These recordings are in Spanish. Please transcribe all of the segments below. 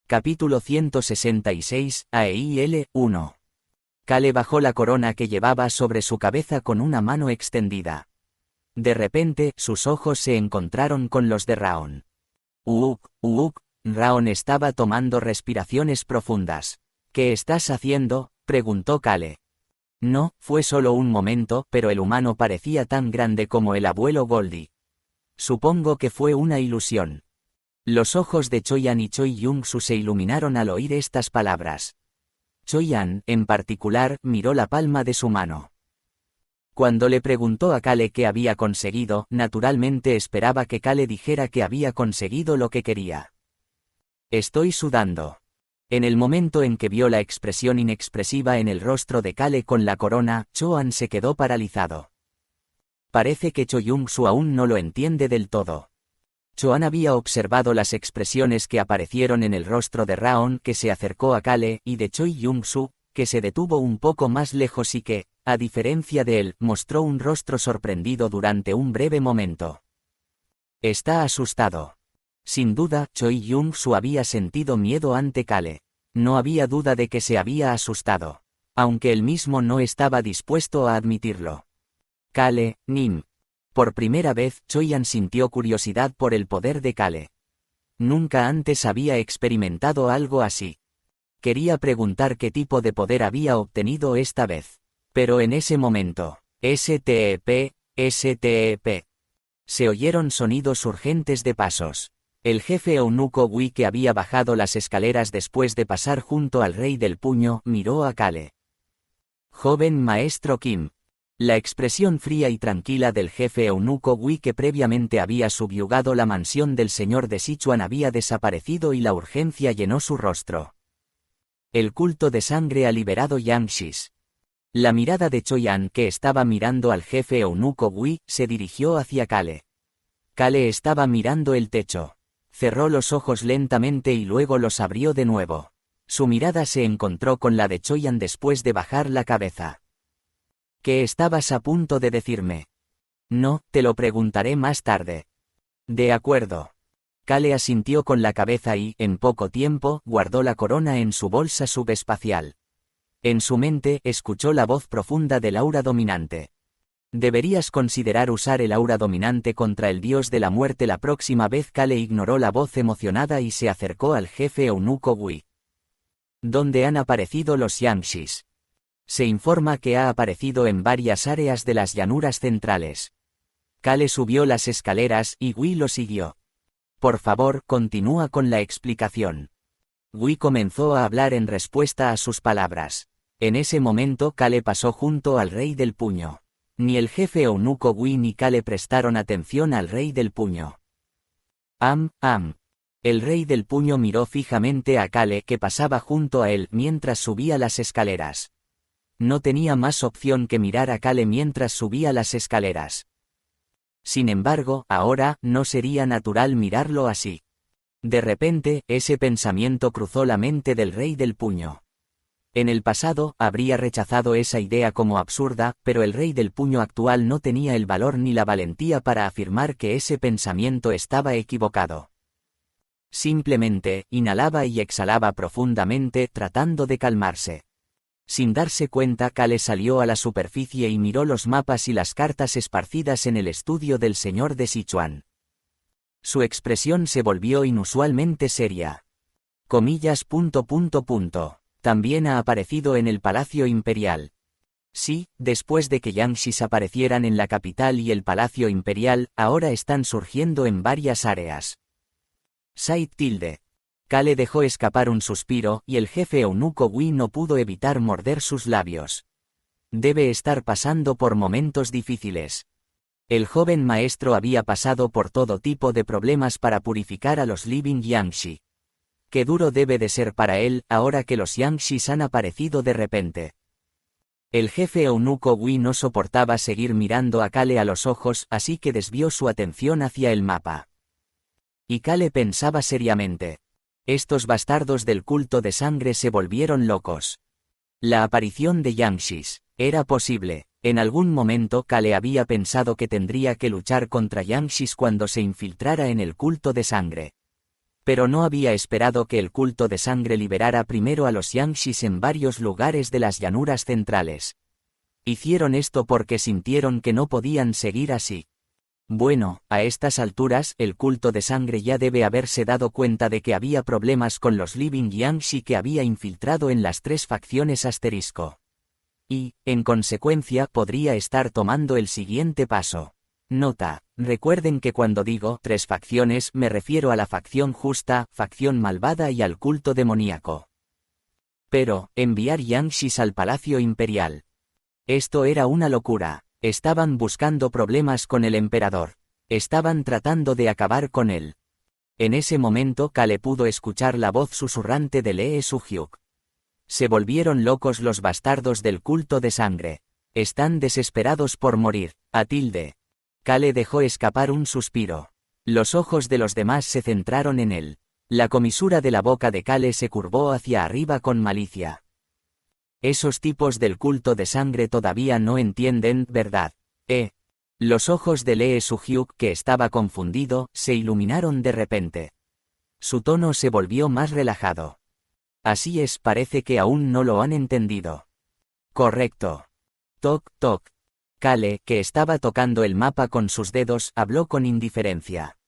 Capítulo 166, AEIL 1. Kale bajó la corona que llevaba sobre su cabeza con una mano extendida. De repente, sus ojos se encontraron con los de Raon. Raon estaba tomando respiraciones profundas. ¿Qué estás haciendo?, preguntó Kale. No, fue solo un momento, pero el humano parecía tan grande como el abuelo Goldie. Supongo que fue una ilusión. Los ojos de Choyan y Choi Yong-su se iluminaron al oír estas palabras. Choyan, en particular, miró la palma de su mano. Cuando le preguntó a Kale qué había conseguido, naturalmente esperaba que Kale dijera que había conseguido lo que quería. Estoy sudando. En el momento en que vio la expresión inexpresiva en el rostro de Kale con la corona, Choan se quedó paralizado. Parece que Choi Yong-su aún no lo entiende del todo. Choan había observado las expresiones que aparecieron en el rostro de Raon, que se acercó a Kale, y de Choi Yong-su, que se detuvo un poco más lejos y que, a diferencia de él, mostró un rostro sorprendido durante un breve momento. Está asustado. Sin duda, Choi Yong-su había sentido miedo ante Kale. No había duda de que se había asustado. Aunque él mismo no estaba dispuesto a admitirlo. Kale, Nim. Por primera vez, Choyan sintió curiosidad por el poder de Kale. Nunca antes había experimentado algo así. Quería preguntar qué tipo de poder había obtenido esta vez. Pero en ese momento, STEP. Se oyeron sonidos urgentes de pasos. El jefe eunuco Wi, que había bajado las escaleras después de pasar junto al rey del puño, miró a Kale. Joven maestro Kim. La expresión fría y tranquila del jefe eunuco Wi, que previamente había subyugado la mansión del señor de Sichuan, había desaparecido y la urgencia llenó su rostro. El culto de sangre ha liberado Yangshis. La mirada de Choyan, que estaba mirando al jefe eunuco Wi, se dirigió hacia Kale. Kale estaba mirando el techo. Cerró los ojos lentamente y luego los abrió de nuevo. Su mirada se encontró con la de Choyan después de bajar la cabeza. ¿Qué estabas a punto de decirme? No, te lo preguntaré más tarde. De acuerdo. Kale asintió con la cabeza y, en poco tiempo, guardó la corona en su bolsa subespacial. En su mente, escuchó la voz profunda del aura dominante. Deberías considerar usar el aura dominante contra el dios de la muerte la próxima vez. Kale ignoró la voz emocionada y se acercó al jefe eunuco Wi. ¿Dónde han aparecido los Yangshis? Se informa que ha aparecido en varias áreas de las llanuras centrales. Kale subió las escaleras y Wi lo siguió. Por favor, continúa con la explicación. Wi comenzó a hablar en respuesta a sus palabras. En ese momento Kale pasó junto al rey del puño. Ni el jefe eunuco Wi ni Kale prestaron atención al rey del puño. El rey del puño miró fijamente a Kale, que pasaba junto a él mientras subía las escaleras. No tenía más opción que mirar a Kale mientras subía las escaleras. Sin embargo, ahora, no sería natural mirarlo así. De repente, ese pensamiento cruzó la mente del rey del puño. En el pasado, habría rechazado esa idea como absurda, pero el rey del puño actual no tenía el valor ni la valentía para afirmar que ese pensamiento estaba equivocado. Simplemente, inhalaba y exhalaba profundamente, tratando de calmarse. Sin darse cuenta, Kale salió a la superficie y miró los mapas y las cartas esparcidas en el estudio del señor de Sichuan. Su expresión se volvió inusualmente seria. También ha aparecido en el Palacio Imperial. Sí, después de que Yangshis aparecieran en la capital y el Palacio Imperial, ahora están surgiendo en varias áreas. Kale dejó escapar un suspiro, y el jefe eunuco Wi no pudo evitar morder sus labios. Debe estar pasando por momentos difíciles. El joven maestro había pasado por todo tipo de problemas para purificar a los Living Yangshi. Qué duro debe de ser para él, ahora que los Yangshis han aparecido de repente. El jefe eunuco Wi no soportaba seguir mirando a Kale a los ojos, así que desvió su atención hacia el mapa. Y Kale pensaba seriamente. Estos bastardos del culto de sangre se volvieron locos. La aparición de Yangshis. Era posible. En algún momento Kale había pensado que tendría que luchar contra Yangshis cuando se infiltrara en el culto de sangre. Pero no había esperado que el culto de sangre liberara primero a los Yangshis en varios lugares de las llanuras centrales. Hicieron esto porque sintieron que no podían seguir así. Bueno, a estas alturas el culto de sangre ya debe haberse dado cuenta de que había problemas con los Living Yangshi que había infiltrado en las tres facciones asterisco. Y, en consecuencia, podría estar tomando el siguiente paso. Nota: recuerden que cuando digo tres facciones me refiero a la facción justa, facción malvada y al culto demoníaco. Pero, enviar Yangshis al Palacio Imperial. Esto era una locura. Estaban buscando problemas con el emperador. Estaban tratando de acabar con él. En ese momento Kale pudo escuchar la voz susurrante de Lee Suhyuk. Se volvieron locos los bastardos del culto de sangre. Están desesperados por morir. Kale dejó escapar un suspiro. Los ojos de los demás se centraron en él. La comisura de la boca de Kale se curvó hacia arriba con malicia. Esos tipos del culto de sangre todavía no entienden, ¿verdad? Los ojos de Lee Suhyuk, que estaba confundido, se iluminaron de repente. Su tono se volvió más relajado. Así es, parece que aún no lo han entendido. Correcto. Toc, toc. Kale, que estaba tocando el mapa con sus dedos, habló con indiferencia.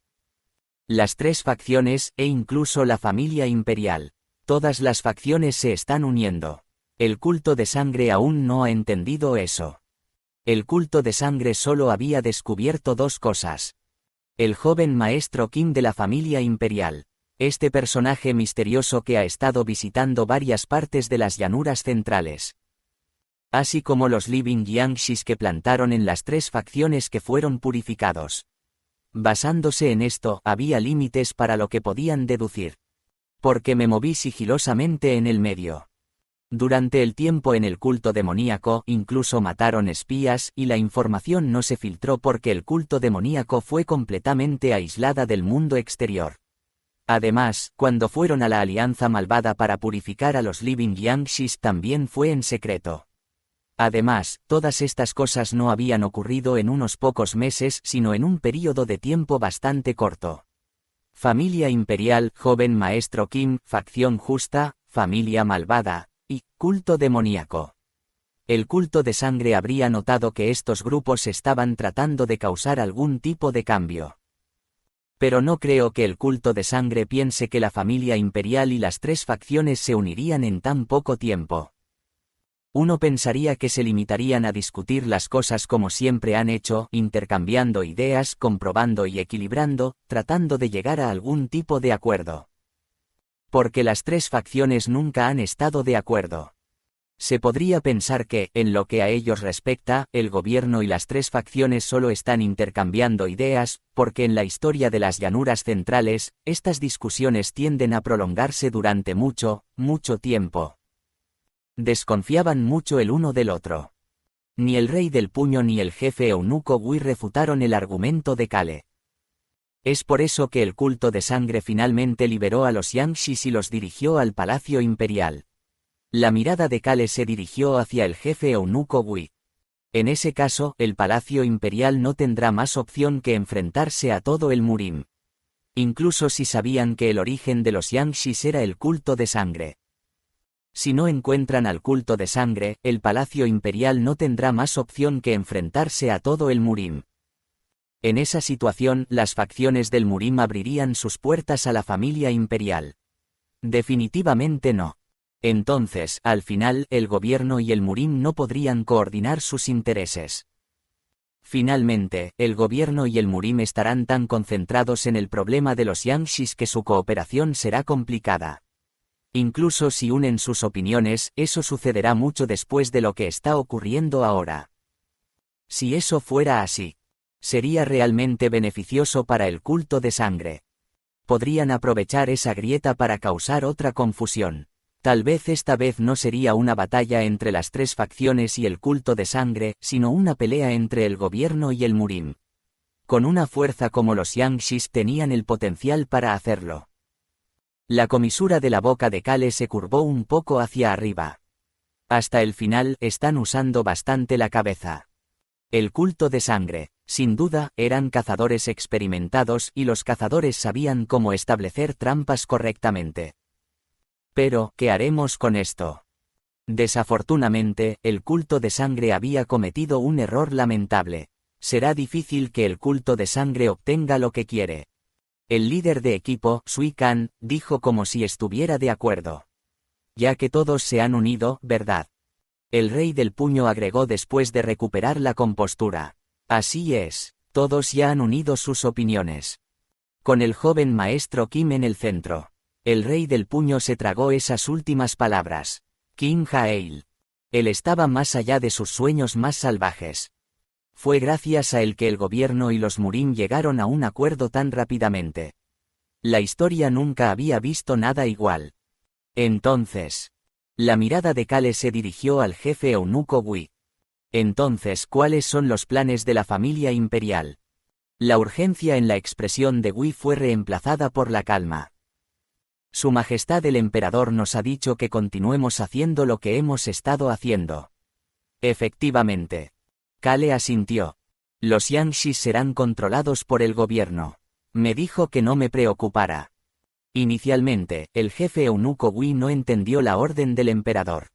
Las tres facciones, e incluso la familia imperial. Todas las facciones se están uniendo. El culto de sangre aún no ha entendido eso. El culto de sangre solo había descubierto dos cosas. El joven maestro Kim de la familia imperial. Este personaje misterioso que ha estado visitando varias partes de las llanuras centrales. Así como los Living Yangshis que plantaron en las tres facciones que fueron purificados. Basándose en esto, había límites para lo que podían deducir. Porque me moví sigilosamente en el medio. Durante el tiempo en el culto demoníaco, incluso mataron espías, y la información no se filtró porque el culto demoníaco fue completamente aislada del mundo exterior. Además, cuando fueron a la Alianza Malvada para purificar a los Living Yangshis también fue en secreto. Además, todas estas cosas no habían ocurrido en unos pocos meses, sino en un período de tiempo bastante corto. Familia imperial, joven maestro Kim, facción justa, familia malvada, y culto demoníaco. El culto de sangre habría notado que estos grupos estaban tratando de causar algún tipo de cambio. Pero no creo que el culto de sangre piense que la familia imperial y las tres facciones se unirían en tan poco tiempo. Uno pensaría que se limitarían a discutir las cosas como siempre han hecho, intercambiando ideas, comprobando y equilibrando, tratando de llegar a algún tipo de acuerdo. Porque las tres facciones nunca han estado de acuerdo. Se podría pensar que, en lo que a ellos respecta, el gobierno y las tres facciones solo están intercambiando ideas, porque en la historia de las llanuras centrales, estas discusiones tienden a prolongarse durante mucho, mucho tiempo. Desconfiaban mucho el uno del otro. Ni el rey del puño ni el jefe eunuco Wi refutaron el argumento de Kale. Es por eso que el culto de sangre finalmente liberó a los Yangshis y los dirigió al Palacio Imperial. La mirada de Kale se dirigió hacia el jefe eunuco Wi. En ese caso, el Palacio Imperial no tendrá más opción que enfrentarse a todo el Murim. Incluso si sabían que el origen de los Yangshis era el culto de sangre. Si no encuentran al culto de sangre, el Palacio Imperial no tendrá más opción que enfrentarse a todo el Murim. En esa situación, las facciones del Murim abrirían sus puertas a la familia imperial. Definitivamente no. Entonces, al final, el gobierno y el Murim no podrían coordinar sus intereses. Finalmente, el gobierno y el Murim estarán tan concentrados en el problema de los Yangshis que su cooperación será complicada. Incluso si unen sus opiniones, eso sucederá mucho después de lo que está ocurriendo ahora. Si eso fuera así, sería realmente beneficioso para el culto de sangre. Podrían aprovechar esa grieta para causar otra confusión. Tal vez esta vez no sería una batalla entre las tres facciones y el culto de sangre, sino una pelea entre el gobierno y el Murim. Con una fuerza como los Yangshis tenían el potencial para hacerlo. La comisura de la boca de Kale se curvó un poco hacia arriba. Hasta el final, están usando bastante la cabeza. El culto de sangre. Sin duda, eran cazadores experimentados y los cazadores sabían cómo establecer trampas correctamente. Pero, ¿qué haremos con esto? Desafortunadamente, el culto de sangre había cometido un error lamentable. Será difícil que el culto de sangre obtenga lo que quiere. El líder de equipo, Sui Khan, dijo como si estuviera de acuerdo. Ya que todos se han unido, ¿verdad? El rey del puño agregó después de recuperar la compostura. Así es, todos ya han unido sus opiniones. Con el joven maestro Kim en el centro. El rey del puño se tragó esas últimas palabras. Kim Jaeil. Él estaba más allá de sus sueños más salvajes. Fue gracias a él que el gobierno y los Murin llegaron a un acuerdo tan rápidamente. La historia nunca había visto nada igual. Entonces, la mirada de Kale se dirigió al jefe eunuco Wi. Entonces, ¿cuáles son los planes de la familia imperial? La urgencia en la expresión de Wi fue reemplazada por la calma. Su Majestad el Emperador nos ha dicho que continuemos haciendo lo que hemos estado haciendo. Efectivamente. Kale asintió. Los Yangshis serán controlados por el gobierno. Me dijo que no me preocupara. Inicialmente, el jefe eunuco Wi no entendió la orden del emperador.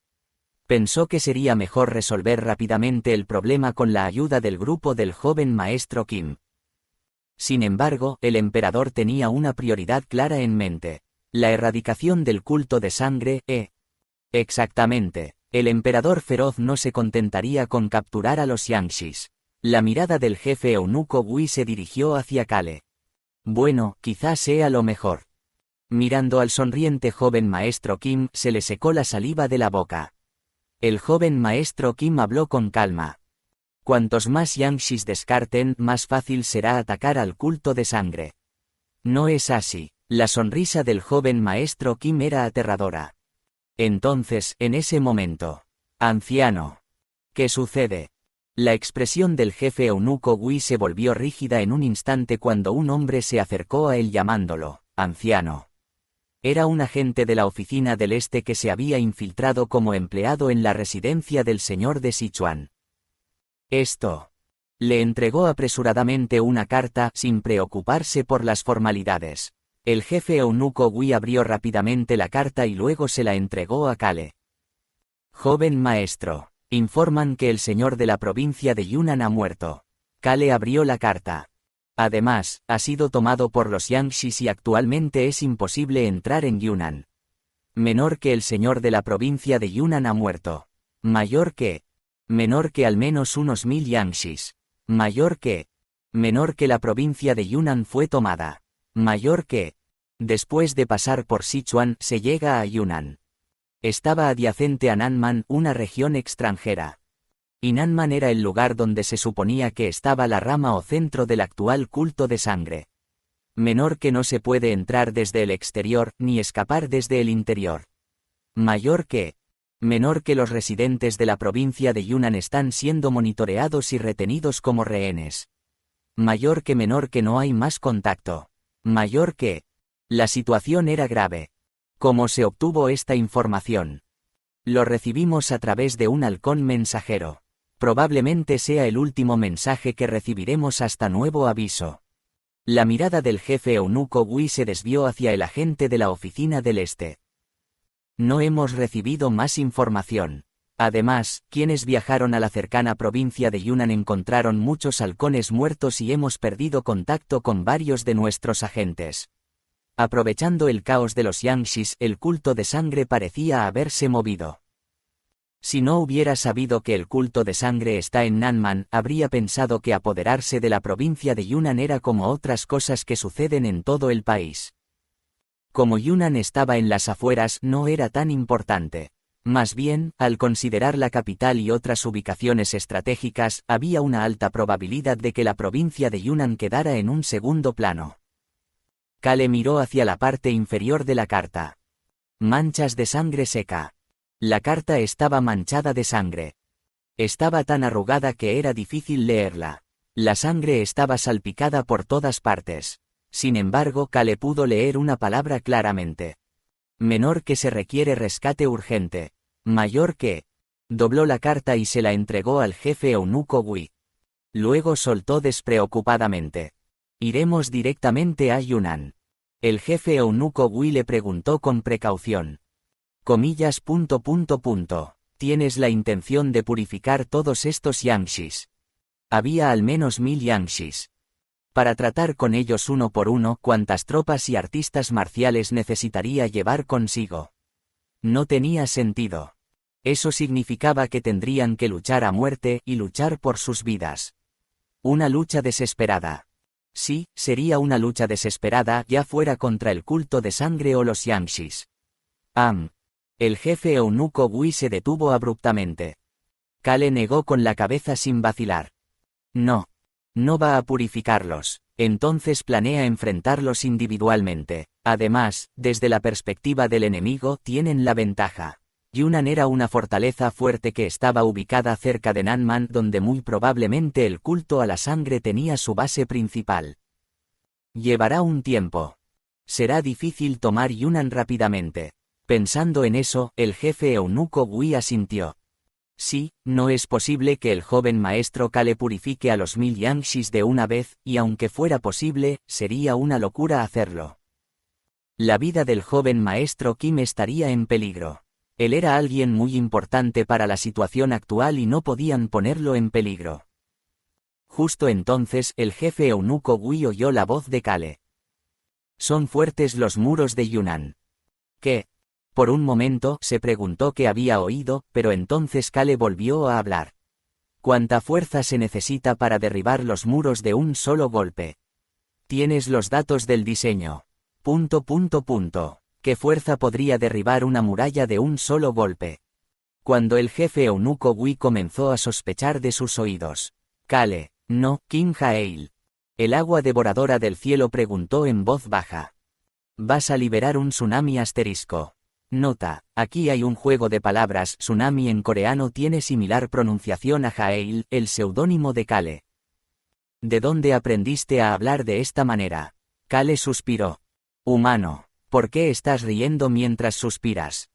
Pensó que sería mejor resolver rápidamente el problema con la ayuda del grupo del joven maestro Kim. Sin embargo, el emperador tenía una prioridad clara en mente. La erradicación del culto de sangre, Exactamente. El emperador feroz no se contentaría con capturar a los Yangshis. La mirada del jefe eunuco Wi se dirigió hacia Kale. Bueno, quizás sea lo mejor. Mirando al sonriente joven maestro Kim, se le secó la saliva de la boca. El joven maestro Kim habló con calma. Cuantos más Yangshis descarten, más fácil será atacar al culto de sangre. No es así. La sonrisa del joven maestro Kim era aterradora. Entonces, en ese momento. Anciano. ¿Qué sucede? La expresión del jefe eunuco Wi se volvió rígida en un instante cuando un hombre se acercó a él llamándolo, anciano. Era un agente de la oficina del este que se había infiltrado como empleado en la residencia del señor de Sichuan. Esto. Le entregó apresuradamente una carta sin preocuparse por las formalidades. El jefe eunuco Wi abrió rápidamente la carta y luego se la entregó a Kale. Joven maestro, informan que el señor de la provincia de Yunnan ha muerto. Kale abrió la carta. Además, ha sido tomado por los Yangshis y actualmente es imposible entrar en Yunnan. Menor que el señor de la provincia de Yunnan ha muerto. Mayor que. Menor que al menos unos 1000 Yangshis. Mayor que. Menor que la provincia de Yunnan fue tomada. Mayor que. Después de pasar por Sichuan, se llega a Yunnan. Estaba adyacente a Nanman, una región extranjera. Y Nanman era el lugar donde se suponía que estaba la rama o centro del actual culto de sangre. Menor que no se puede entrar desde el exterior, ni escapar desde el interior. Mayor que. Menor que los residentes de la provincia de Yunnan están siendo monitoreados y retenidos como rehenes. Mayor que menor que no hay más contacto. Mayor que. La situación era grave. ¿Cómo se obtuvo esta información? Lo recibimos a través de un halcón mensajero. Probablemente sea el último mensaje que recibiremos hasta nuevo aviso. La mirada del jefe eunuco Wi se desvió hacia el agente de la oficina del este. No hemos recibido más información. Además, quienes viajaron a la cercana provincia de Yunnan encontraron muchos halcones muertos y hemos perdido contacto con varios de nuestros agentes. Aprovechando el caos de los Yangshis, el culto de sangre parecía haberse movido. Si no hubiera sabido que el culto de sangre está en Nanman, habría pensado que apoderarse de la provincia de Yunnan era como otras cosas que suceden en todo el país. Como Yunnan estaba en las afueras, no era tan importante. Más bien, al considerar la capital y otras ubicaciones estratégicas, había una alta probabilidad de que la provincia de Yunnan quedara en un segundo plano. Kale miró hacia la parte inferior de la carta. Manchas de sangre seca. La carta estaba manchada de sangre. Estaba tan arrugada que era difícil leerla. La sangre estaba salpicada por todas partes. Sin embargo, Kale pudo leer una palabra claramente. Menor que se requiere rescate urgente. Mayor que. Dobló la carta y se la entregó al jefe eunuco Wi. Luego soltó despreocupadamente. Iremos directamente a Yunnan. El jefe eunuco Wi le preguntó con precaución. Comillas. Tienes la intención de purificar todos estos yangshis. Había al menos 1000 yangshis. Para tratar con ellos uno por uno, ¿cuántas tropas y artistas marciales necesitaría llevar consigo? No tenía sentido. Eso significaba que tendrían que luchar a muerte y luchar por sus vidas. Una lucha desesperada. Sí, sería una lucha desesperada, ya fuera contra el culto de sangre o los yangshis. El jefe eunuco Wi se detuvo abruptamente. Kale negó con la cabeza sin vacilar. No. No va a purificarlos. Entonces planea enfrentarlos individualmente. Además, desde la perspectiva del enemigo, tienen la ventaja. Yunnan era una fortaleza fuerte que estaba ubicada cerca de Nanman, donde muy probablemente el culto a la sangre tenía su base principal. Llevará un tiempo. Será difícil tomar Yunnan rápidamente. Pensando en eso, el jefe eunuco Wi asintió. Sí, no es posible que el joven maestro Kale purifique a los 1000 yangshis de una vez, y aunque fuera posible, sería una locura hacerlo. La vida del joven maestro Kim estaría en peligro. Él era alguien muy importante para la situación actual y no podían ponerlo en peligro. Justo entonces, el jefe eunuco Wi oyó la voz de Kale. Son fuertes los muros de Yunnan. ¿Qué? Por un momento se preguntó qué había oído, pero entonces Kale volvió a hablar. ¿Cuánta fuerza se necesita para derribar los muros de un solo golpe? Tienes los datos del diseño. ¿Qué fuerza podría derribar una muralla de un solo golpe? Cuando el jefe eunuco Wi comenzó a sospechar de sus oídos. Kale, no, Kim Jaeil. El agua devoradora del cielo preguntó en voz baja. Vas a liberar un tsunami asterisco. Nota, aquí hay un juego de palabras, tsunami en coreano tiene similar pronunciación a Jaeil, el seudónimo de Kale. ¿De dónde aprendiste a hablar de esta manera? Kale suspiró. Humano, ¿por qué estás riendo mientras suspiras?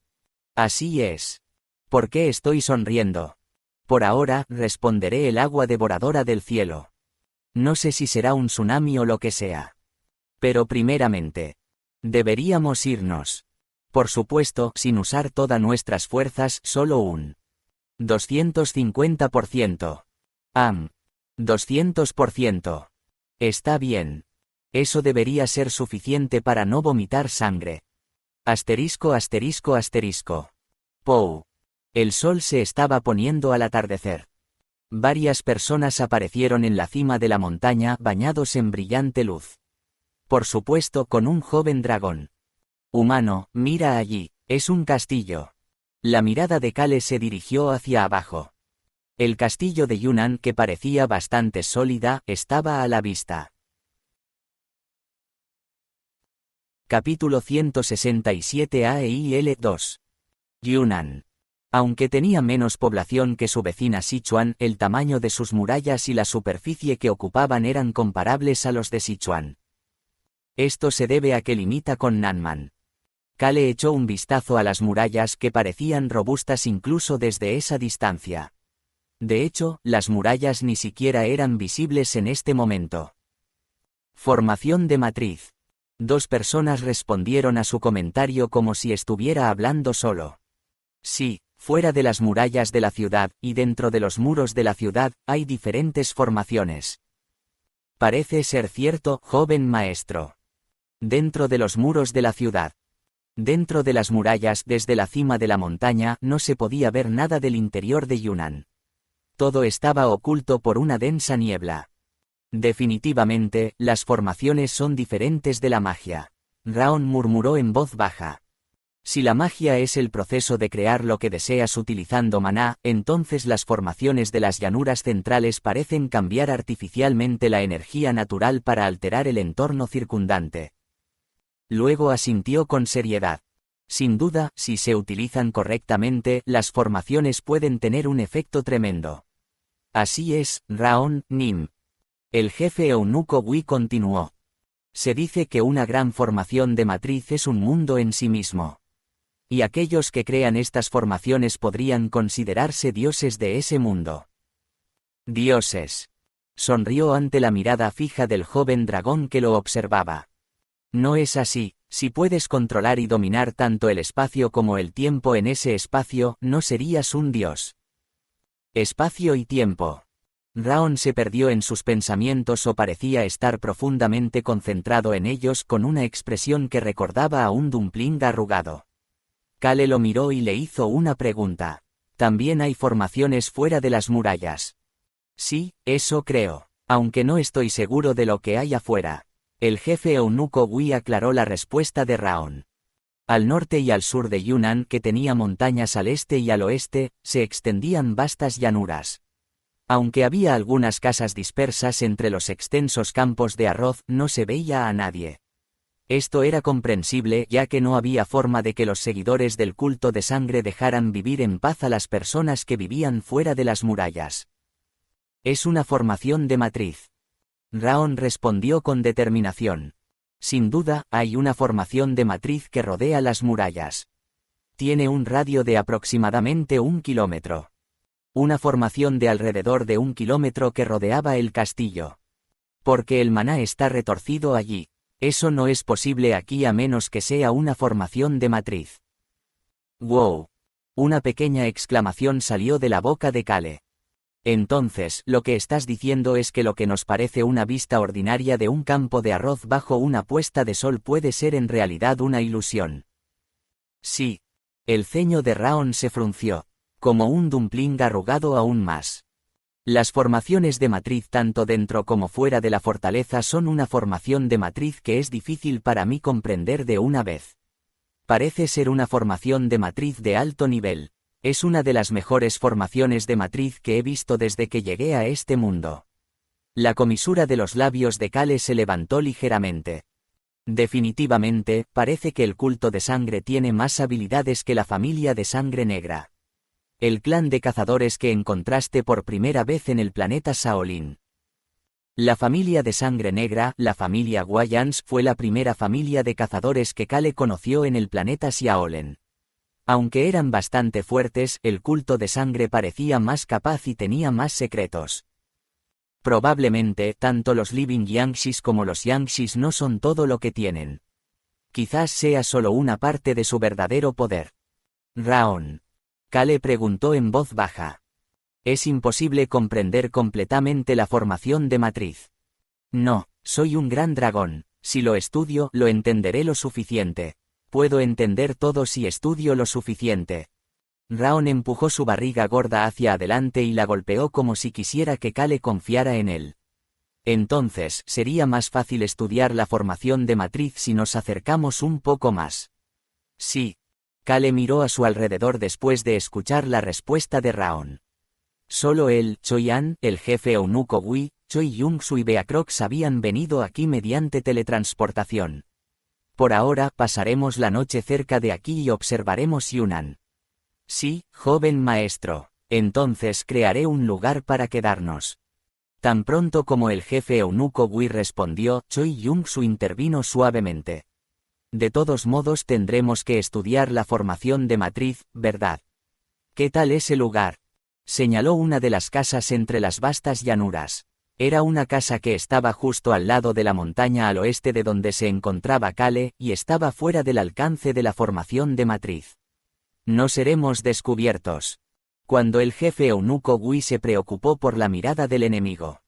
Así es. ¿Por qué estoy sonriendo? Por ahora, responderé el agua devoradora del cielo. No sé si será un tsunami o lo que sea. Pero primeramente, deberíamos irnos. Por supuesto, sin usar todas nuestras fuerzas, solo un 250%. 200%. Está bien. Eso debería ser suficiente para no vomitar sangre. Asterisco. Pou. El sol se estaba poniendo al atardecer. Varias personas aparecieron en la cima de la montaña bañados en brillante luz. Por supuesto, con un joven dragón. Humano, mira allí, es un castillo. La mirada de Kale se dirigió hacia abajo. El castillo de Yunnan, que parecía bastante sólida, estaba a la vista. Capítulo 167 AEIL 2. Yunnan. Aunque tenía menos población que su vecina Sichuan, el tamaño de sus murallas y la superficie que ocupaban eran comparables a los de Sichuan. Esto se debe a que limita con Nanman. Kale echó un vistazo a las murallas que parecían robustas incluso desde esa distancia. De hecho, las murallas ni siquiera eran visibles en este momento. Formación de matriz. 2 personas respondieron a su comentario como si estuviera hablando solo. Sí, fuera de las murallas de la ciudad, y dentro de los muros de la ciudad, hay diferentes formaciones. Parece ser cierto, joven maestro. Dentro de los muros de la ciudad. Dentro de las murallas, desde la cima de la montaña, no se podía ver nada del interior de Yunnan. Todo estaba oculto por una densa niebla. Definitivamente, las formaciones son diferentes de la magia. Raon murmuró en voz baja. Si la magia es el proceso de crear lo que deseas utilizando maná, entonces las formaciones de las llanuras centrales parecen cambiar artificialmente la energía natural para alterar el entorno circundante. Luego asintió con seriedad. Sin duda, si se utilizan correctamente, las formaciones pueden tener un efecto tremendo. Así es, Raon, Nim. El jefe eunuco Wi continuó. Se dice que una gran formación de matriz es un mundo en sí mismo. Y aquellos que crean estas formaciones podrían considerarse dioses de ese mundo. Dioses. Sonrió ante la mirada fija del joven dragón que lo observaba. No es así, si puedes controlar y dominar tanto el espacio como el tiempo en ese espacio, no serías un dios. Espacio y tiempo. Raon se perdió en sus pensamientos o parecía estar profundamente concentrado en ellos con una expresión que recordaba a un dumpling arrugado. Kale lo miró y le hizo una pregunta. ¿También hay formaciones fuera de las murallas? Sí, eso creo, aunque no estoy seguro de lo que hay afuera. El jefe eunuco Wi aclaró la respuesta de Raon. Al norte y al sur de Yunnan, que tenía montañas al este y al oeste, se extendían vastas llanuras. Aunque había algunas casas dispersas entre los extensos campos de arroz, no se veía a nadie. Esto era comprensible ya que no había forma de que los seguidores del culto de sangre dejaran vivir en paz a las personas que vivían fuera de las murallas. Es una formación de matriz. Raon respondió con determinación. Sin duda, hay una formación de matriz que rodea las murallas. Tiene un radio de aproximadamente 1 kilómetro. Una formación de alrededor de 1 kilómetro que rodeaba el castillo. Porque el maná está retorcido allí. Eso no es posible aquí a menos que sea una formación de matriz. ¡Wow! Una pequeña exclamación salió de la boca de Kale. Entonces, lo que estás diciendo es que lo que nos parece una vista ordinaria de un campo de arroz bajo una puesta de sol puede ser en realidad una ilusión. Sí. El ceño de Raon se frunció, como un dumpling arrugado aún más. Las formaciones de matriz tanto dentro como fuera de la fortaleza son una formación de matriz que es difícil para mí comprender de una vez. Parece ser una formación de matriz de alto nivel. Es una de las mejores formaciones de matriz que he visto desde que llegué a este mundo. La comisura de los labios de Kale se levantó ligeramente. Definitivamente, parece que el culto de sangre tiene más habilidades que la familia de sangre negra. El clan de cazadores que encontraste por primera vez en el planeta Shaolin. La familia de sangre negra, la familia Guayans, fue la primera familia de cazadores que Kale conoció en el planeta Xiaolen. Aunque eran bastante fuertes, el culto de sangre parecía más capaz y tenía más secretos. Probablemente, tanto los Living Yangshis como los Yangshis no son todo lo que tienen. Quizás sea solo una parte de su verdadero poder. Raon. Kale preguntó en voz baja. Es imposible comprender completamente la formación de matriz. No, soy un gran dragón, si lo estudio, lo entenderé lo suficiente. Puedo entender todo si estudio lo suficiente. Raon empujó su barriga gorda hacia adelante y la golpeó como si quisiera que Kale confiara en él. Entonces, sería más fácil estudiar la formación de matriz si nos acercamos un poco más. Sí. Kale miró a su alrededor después de escuchar la respuesta de Raon. Solo él, Choi An, el jefe eunuco Wi, Choi Yong-su y Beacrox habían venido aquí mediante teletransportación. Por ahora, pasaremos la noche cerca de aquí y observaremos Yunnan. Sí, joven maestro. Entonces crearé un lugar para quedarnos. Tan pronto como el jefe eunuco Wi respondió, Choi Yong-su intervino suavemente. De todos modos tendremos que estudiar la formación de matriz, ¿verdad? ¿Qué tal ese lugar? Señaló una de las casas entre las vastas llanuras. Era una casa que estaba justo al lado de la montaña al oeste de donde se encontraba Kale, y estaba fuera del alcance de la formación de matriz. No seremos descubiertos. Cuando el jefe eunuco Wi se preocupó por la mirada del enemigo.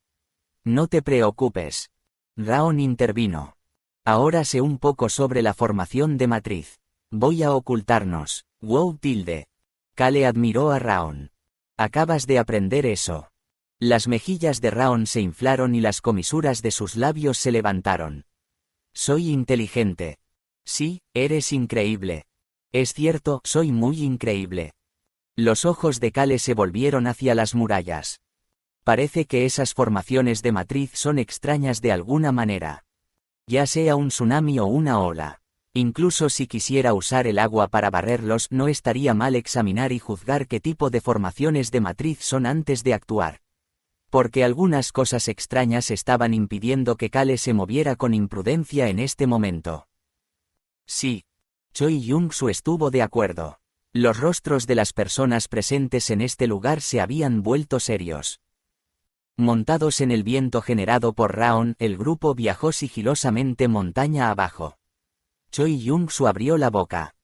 No te preocupes. Raon intervino. Ahora sé un poco sobre la formación de matriz. Voy a ocultarnos. Wow tilde. Kale admiró a Raon. Acabas de aprender eso. Las mejillas de Raon se inflaron y las comisuras de sus labios se levantaron. Soy inteligente. Sí, eres increíble. Es cierto, soy muy increíble. Los ojos de Kale se volvieron hacia las murallas. Parece que esas formaciones de matriz son extrañas de alguna manera. Ya sea un tsunami o una ola. Incluso si quisiera usar el agua para barrerlos, no estaría mal examinar y juzgar qué tipo de formaciones de matriz son antes de actuar. Porque algunas cosas extrañas estaban impidiendo que Kale se moviera con imprudencia en este momento. Sí. Choi Yong-su estuvo de acuerdo. Los rostros de las personas presentes en este lugar se habían vuelto serios. Montados en el viento generado por Raon, el grupo viajó sigilosamente montaña abajo. Choi Yong-su abrió la boca.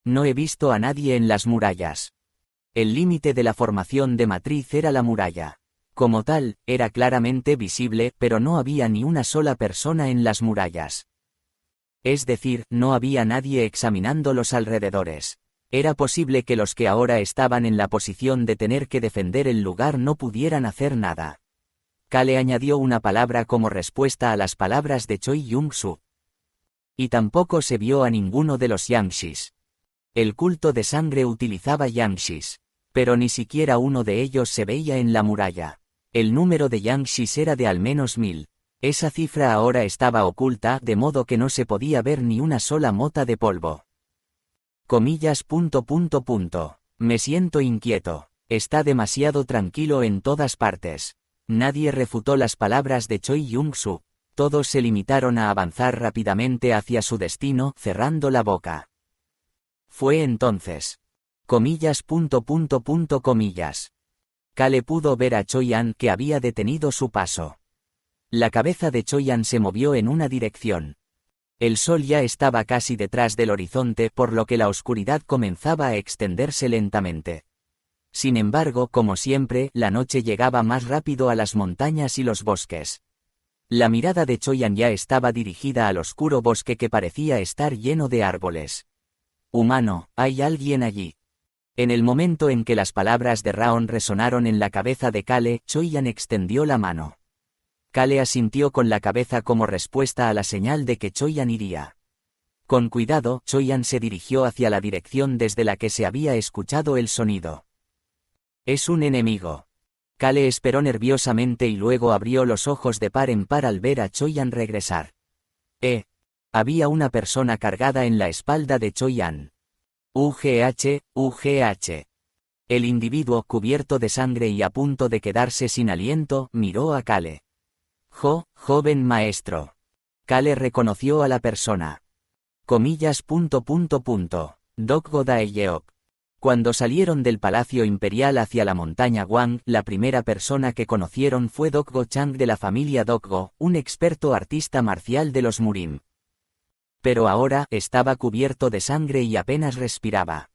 No he visto a nadie en las murallas. El límite de la formación de matriz era la muralla. Como tal, era claramente visible, pero no había ni una sola persona en las murallas. Es decir, no había nadie examinando los alrededores. Era posible que los que ahora estaban en la posición de tener que defender el lugar no pudieran hacer nada. Kale añadió una palabra como respuesta a las palabras de Choi Yong-su. Y tampoco se vio a ninguno de los Yangshis. El culto de sangre utilizaba Yangshis. Pero ni siquiera uno de ellos se veía en la muralla. El número de Yangshis era de al menos 1000. Esa cifra ahora estaba oculta, de modo que no se podía ver ni una sola mota de polvo. Comillas. Me siento inquieto. Está demasiado tranquilo en todas partes. Nadie refutó las palabras de Choi Yong-su. Todos se limitaron a avanzar rápidamente hacia su destino, cerrando la boca. Fue entonces. Comillas. Kale pudo ver a Choi-an, que había detenido su paso. La cabeza de Choi-an se movió en una dirección. El sol ya estaba casi detrás del horizonte, por lo que la oscuridad comenzaba a extenderse lentamente. Sin embargo, como siempre, la noche llegaba más rápido a las montañas y los bosques. La mirada de Choi-an ya estaba dirigida al oscuro bosque que parecía estar lleno de árboles. Humano, ¿hay alguien allí? En el momento en que las palabras de Raon resonaron en la cabeza de Kale, Choi-an extendió la mano. Kale asintió con la cabeza como respuesta a la señal de que Choi-an iría. Con cuidado, Choi-an se dirigió hacia la dirección desde la que se había escuchado el sonido. Es un enemigo. Kale esperó nerviosamente y luego abrió los ojos de par en par al ver a Choi-an regresar. Había una persona cargada en la espalda de Choi-an. UGH. El individuo, cubierto de sangre y a punto de quedarse sin aliento, miró a Kale. Joven maestro. Kale reconoció a la persona. Comillas. Dokgo Daeyeok. Cuando salieron del Palacio Imperial hacia la montaña Wang, la primera persona que conocieron fue Dokgo Chang de la familia Dokgo, un experto artista marcial de los Murim. Pero ahora estaba cubierto de sangre y apenas respiraba.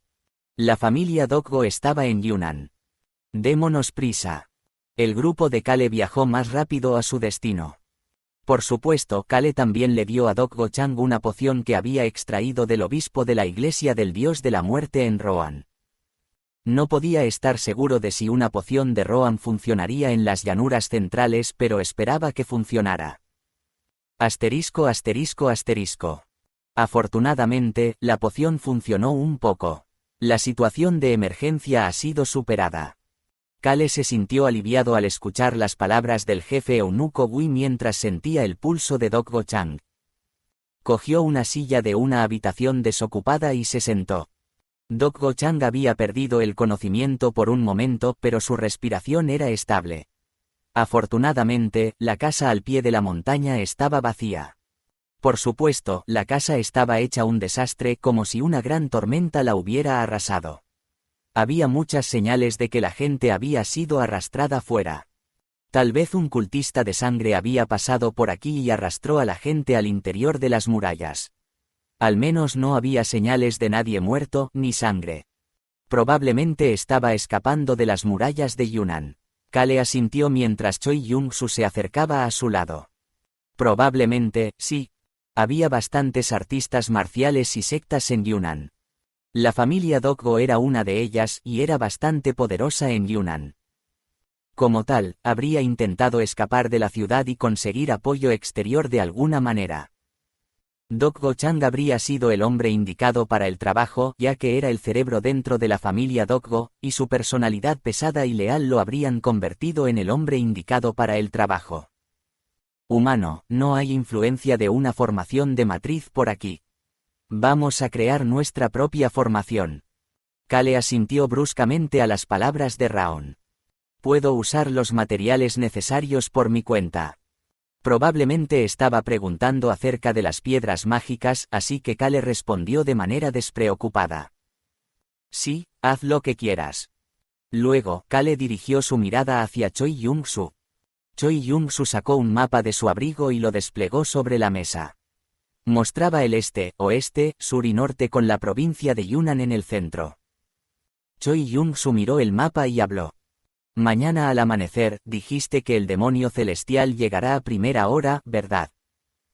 La familia Dokgo estaba en Yunnan. Démonos prisa. El grupo de Kale viajó más rápido a su destino. Por supuesto, Kale también le dio a Dokgo Chang una poción que había extraído del obispo de la iglesia del dios de la muerte en Rohan. No podía estar seguro de si una poción de Rohan funcionaría en las llanuras centrales, pero esperaba que funcionara. Asterisco. Afortunadamente, la poción funcionó un poco. La situación de emergencia ha sido superada. Kale se sintió aliviado al escuchar las palabras del jefe eunuco Wi mientras sentía el pulso de Dokgo Chang. Cogió una silla de una habitación desocupada y se sentó. Dokgo Chang había perdido el conocimiento por un momento, pero su respiración era estable. Afortunadamente, la casa al pie de la montaña estaba vacía. Por supuesto, la casa estaba hecha un desastre, como si una gran tormenta la hubiera arrasado. Había muchas señales de que la gente había sido arrastrada fuera. Tal vez un cultista de sangre había pasado por aquí y arrastró a la gente al interior de las murallas. Al menos no había señales de nadie muerto, ni sangre. Probablemente estaba escapando de las murallas de Yunnan. Kale asintió mientras Choi Yong-su se acercaba a su lado. Probablemente, sí. Había bastantes artistas marciales y sectas en Yunnan. La familia Dokgo era una de ellas, y era bastante poderosa en Yunnan. Como tal, habría intentado escapar de la ciudad y conseguir apoyo exterior de alguna manera. Dokgo Chang habría sido el hombre indicado para el trabajo, ya que era el cerebro dentro de la familia Dokgo, y su personalidad pesada y leal lo habrían convertido en el hombre indicado para el trabajo. Humano, no hay influencia de una formación de matriz por aquí. Vamos a crear nuestra propia formación. Kale asintió bruscamente a las palabras de Raon. Puedo usar los materiales necesarios por mi cuenta. Probablemente estaba preguntando acerca de las piedras mágicas, así que Kale respondió de manera despreocupada. Sí, haz lo que quieras. Luego, Kale dirigió su mirada hacia Choi Yong-su. Choi Yong-su sacó un mapa de su abrigo y lo desplegó sobre la mesa. Mostraba el este, oeste, sur y norte con la provincia de Yunnan en el centro. Choi Yong-su miró el mapa y habló. Mañana al amanecer, dijiste que el demonio celestial llegará a primera hora, ¿verdad?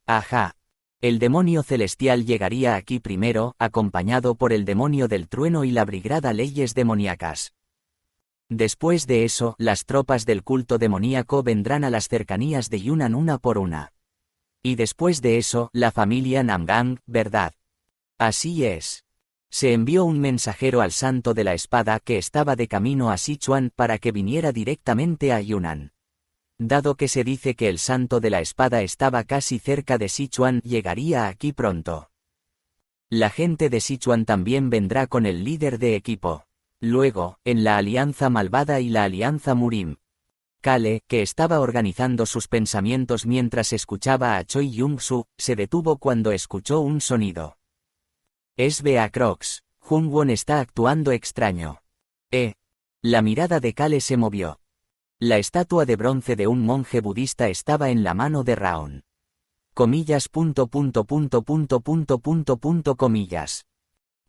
Ajá. El demonio celestial llegaría aquí primero, acompañado por el demonio del trueno y la brigada leyes demoníacas. Después de eso, las tropas del culto demoníaco vendrán a las cercanías de Yunnan una por una. Y después de eso, la familia Namgang, ¿verdad? Así es. Se envió un mensajero al Santo de la Espada que estaba de camino a Sichuan para que viniera directamente a Yunnan. Dado que se dice que el Santo de la Espada estaba casi cerca de Sichuan, llegaría aquí pronto. La gente de Sichuan también vendrá con el líder de equipo. Luego, en la Alianza Malvada y la Alianza Murim. Kale, que estaba organizando sus pensamientos mientras escuchaba a Choi Yong-su, se detuvo cuando escuchó un sonido. Es Beacrox. Jungwon está actuando extraño. La mirada de Kale se movió. La estatua de bronce de un monje budista estaba en la mano de Raon. Comillas. Comillas.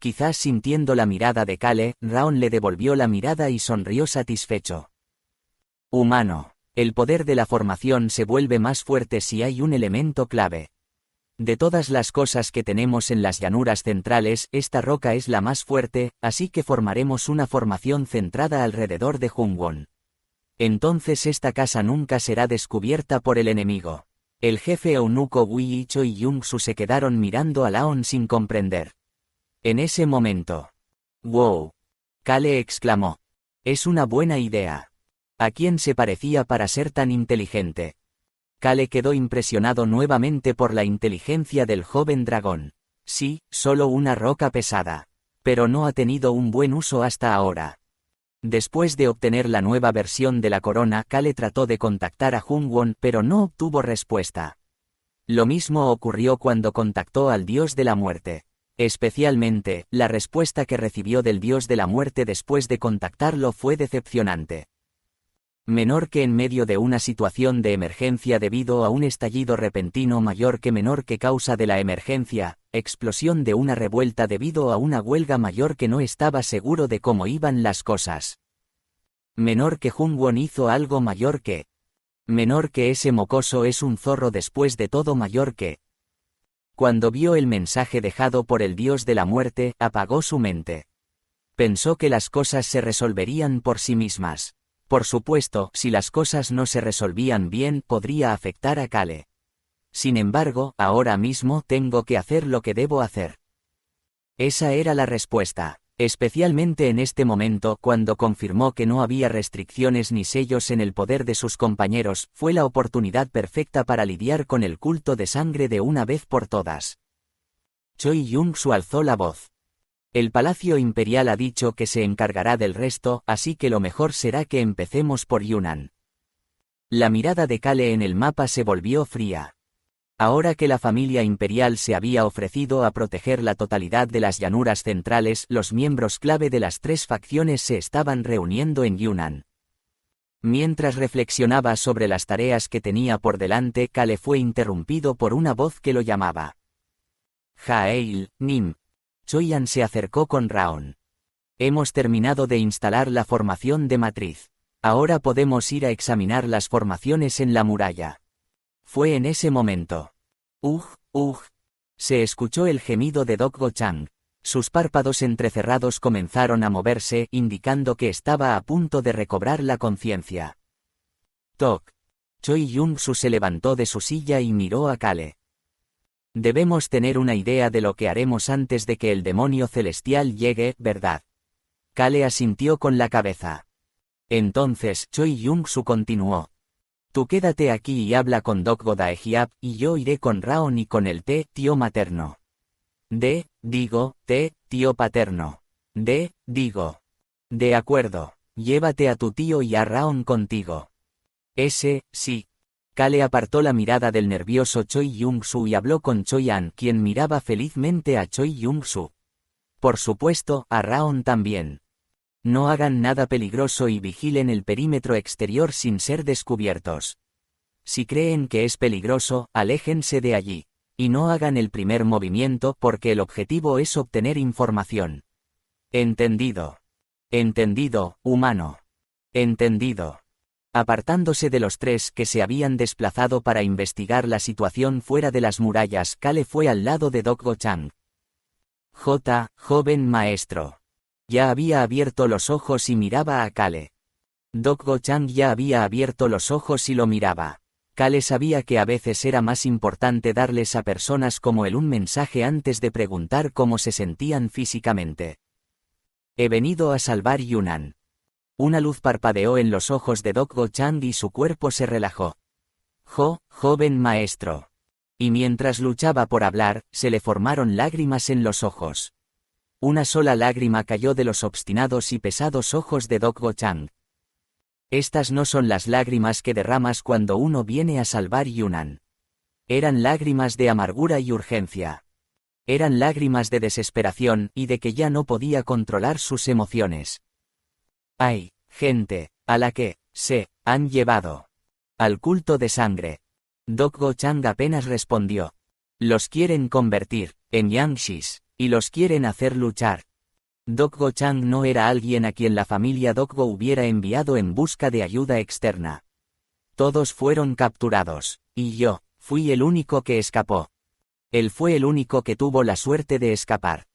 Quizás sintiendo la mirada de Kale, Raon le devolvió la mirada y sonrió satisfecho. Humano. El poder de la formación se vuelve más fuerte si hay un elemento clave. De todas las cosas que tenemos en las llanuras centrales, esta roca es la más fuerte, así que formaremos una formación centrada alrededor de Jungwon. Entonces esta casa nunca será descubierta por el enemigo. El jefe eunuco Wi y Choi Yong-su se quedaron mirando a Laon sin comprender. En ese momento. ¡Wow! Kale exclamó. Es una buena idea. ¿A quién se parecía para ser tan inteligente? Kale quedó impresionado nuevamente por la inteligencia del joven dragón. Sí, solo una roca pesada. Pero no ha tenido un buen uso hasta ahora. Después de obtener la nueva versión de la corona, Kale trató de contactar a Jungwon pero no obtuvo respuesta. Lo mismo ocurrió cuando contactó al dios de la muerte. Especialmente, la respuesta que recibió del dios de la muerte después de contactarlo fue decepcionante. Menor que en medio de una situación de emergencia debido a un estallido repentino mayor que menor que causa de la emergencia, explosión de una revuelta debido a una huelga mayor que no estaba seguro de cómo iban las cosas. Menor que Jungwon hizo algo mayor que. Menor que ese mocoso es un zorro después de todo mayor que. Cuando vio el mensaje dejado por el dios de la muerte, apagó su mente. Pensó que las cosas se resolverían por sí mismas. Por supuesto, si las cosas no se resolvían bien, podría afectar a Kale. Sin embargo, ahora mismo tengo que hacer lo que debo hacer. Esa era la respuesta. Especialmente en este momento, cuando confirmó que no había restricciones ni sellos en el poder de sus compañeros, fue la oportunidad perfecta para lidiar con el culto de sangre de una vez por todas. Choi Yong-su alzó la voz. El Palacio Imperial ha dicho que se encargará del resto, así que lo mejor será que empecemos por Yunnan. La mirada de Kale en el mapa se volvió fría. Ahora que la familia imperial se había ofrecido a proteger la totalidad de las llanuras centrales, los miembros clave de las tres facciones se estaban reuniendo en Yunnan. Mientras reflexionaba sobre las tareas que tenía por delante, Kale fue interrumpido por una voz que lo llamaba. Jaeil, Nim. Choyan se acercó con Raon. Hemos terminado de instalar la formación de matriz. Ahora podemos ir a examinar las formaciones en la muralla. Fue en ese momento. Se escuchó el gemido de Doggo Chang. Sus párpados entrecerrados comenzaron a moverse, indicando que estaba a punto de recobrar la conciencia. Tok. Choi Yong-su se levantó de su silla y miró a Kale. Debemos tener una idea de lo que haremos antes de que el demonio celestial llegue, ¿verdad? Kale asintió con la cabeza. Entonces, Choi Yong-su continuó. Tú quédate aquí y habla con Doggo Daehiab, y yo iré con Raon y con el tío materno. Tío paterno. De acuerdo, llévate a tu tío y a Raon contigo. Sí. Kale apartó la mirada del nervioso Choi Yong-su y habló con Choi-an, quien miraba felizmente a Choi Yong-su. Por supuesto, a Raon también. No hagan nada peligroso y vigilen el perímetro exterior sin ser descubiertos. Si creen que es peligroso, aléjense de allí. Y no hagan el primer movimiento porque el objetivo es obtener información. Entendido. Entendido, humano. Entendido. Apartándose de los tres que se habían desplazado para investigar la situación fuera de las murallas, Kale fue al lado de Dokgo-chan. Joven maestro. Ya había abierto los ojos y miraba a Kale. Dokgo-chan ya había abierto los ojos y lo miraba. Kale sabía que a veces era más importante darles a personas como él un mensaje antes de preguntar cómo se sentían físicamente. He venido a salvar Yunnan. Una luz parpadeó en los ojos de Dokgo-chan y su cuerpo se relajó. Joven maestro. Y mientras luchaba por hablar, se le formaron lágrimas en los ojos. Una sola lágrima cayó de los obstinados y pesados ojos de Dokgo-chan. Estas no son las lágrimas que derramas cuando uno viene a salvar Yunnan. Eran lágrimas de amargura y urgencia. Eran lágrimas de desesperación y de que ya no podía controlar sus emociones. Hay gente a la que se han llevado al culto de sangre. Dokgo-chan apenas respondió. Los quieren convertir en Yangshis y los quieren hacer luchar. Dokgo-chan no era alguien a quien la familia Dokgo hubiera enviado en busca de ayuda externa. Todos fueron capturados, y yo fui el único que escapó. Él fue el único que tuvo la suerte de escapar.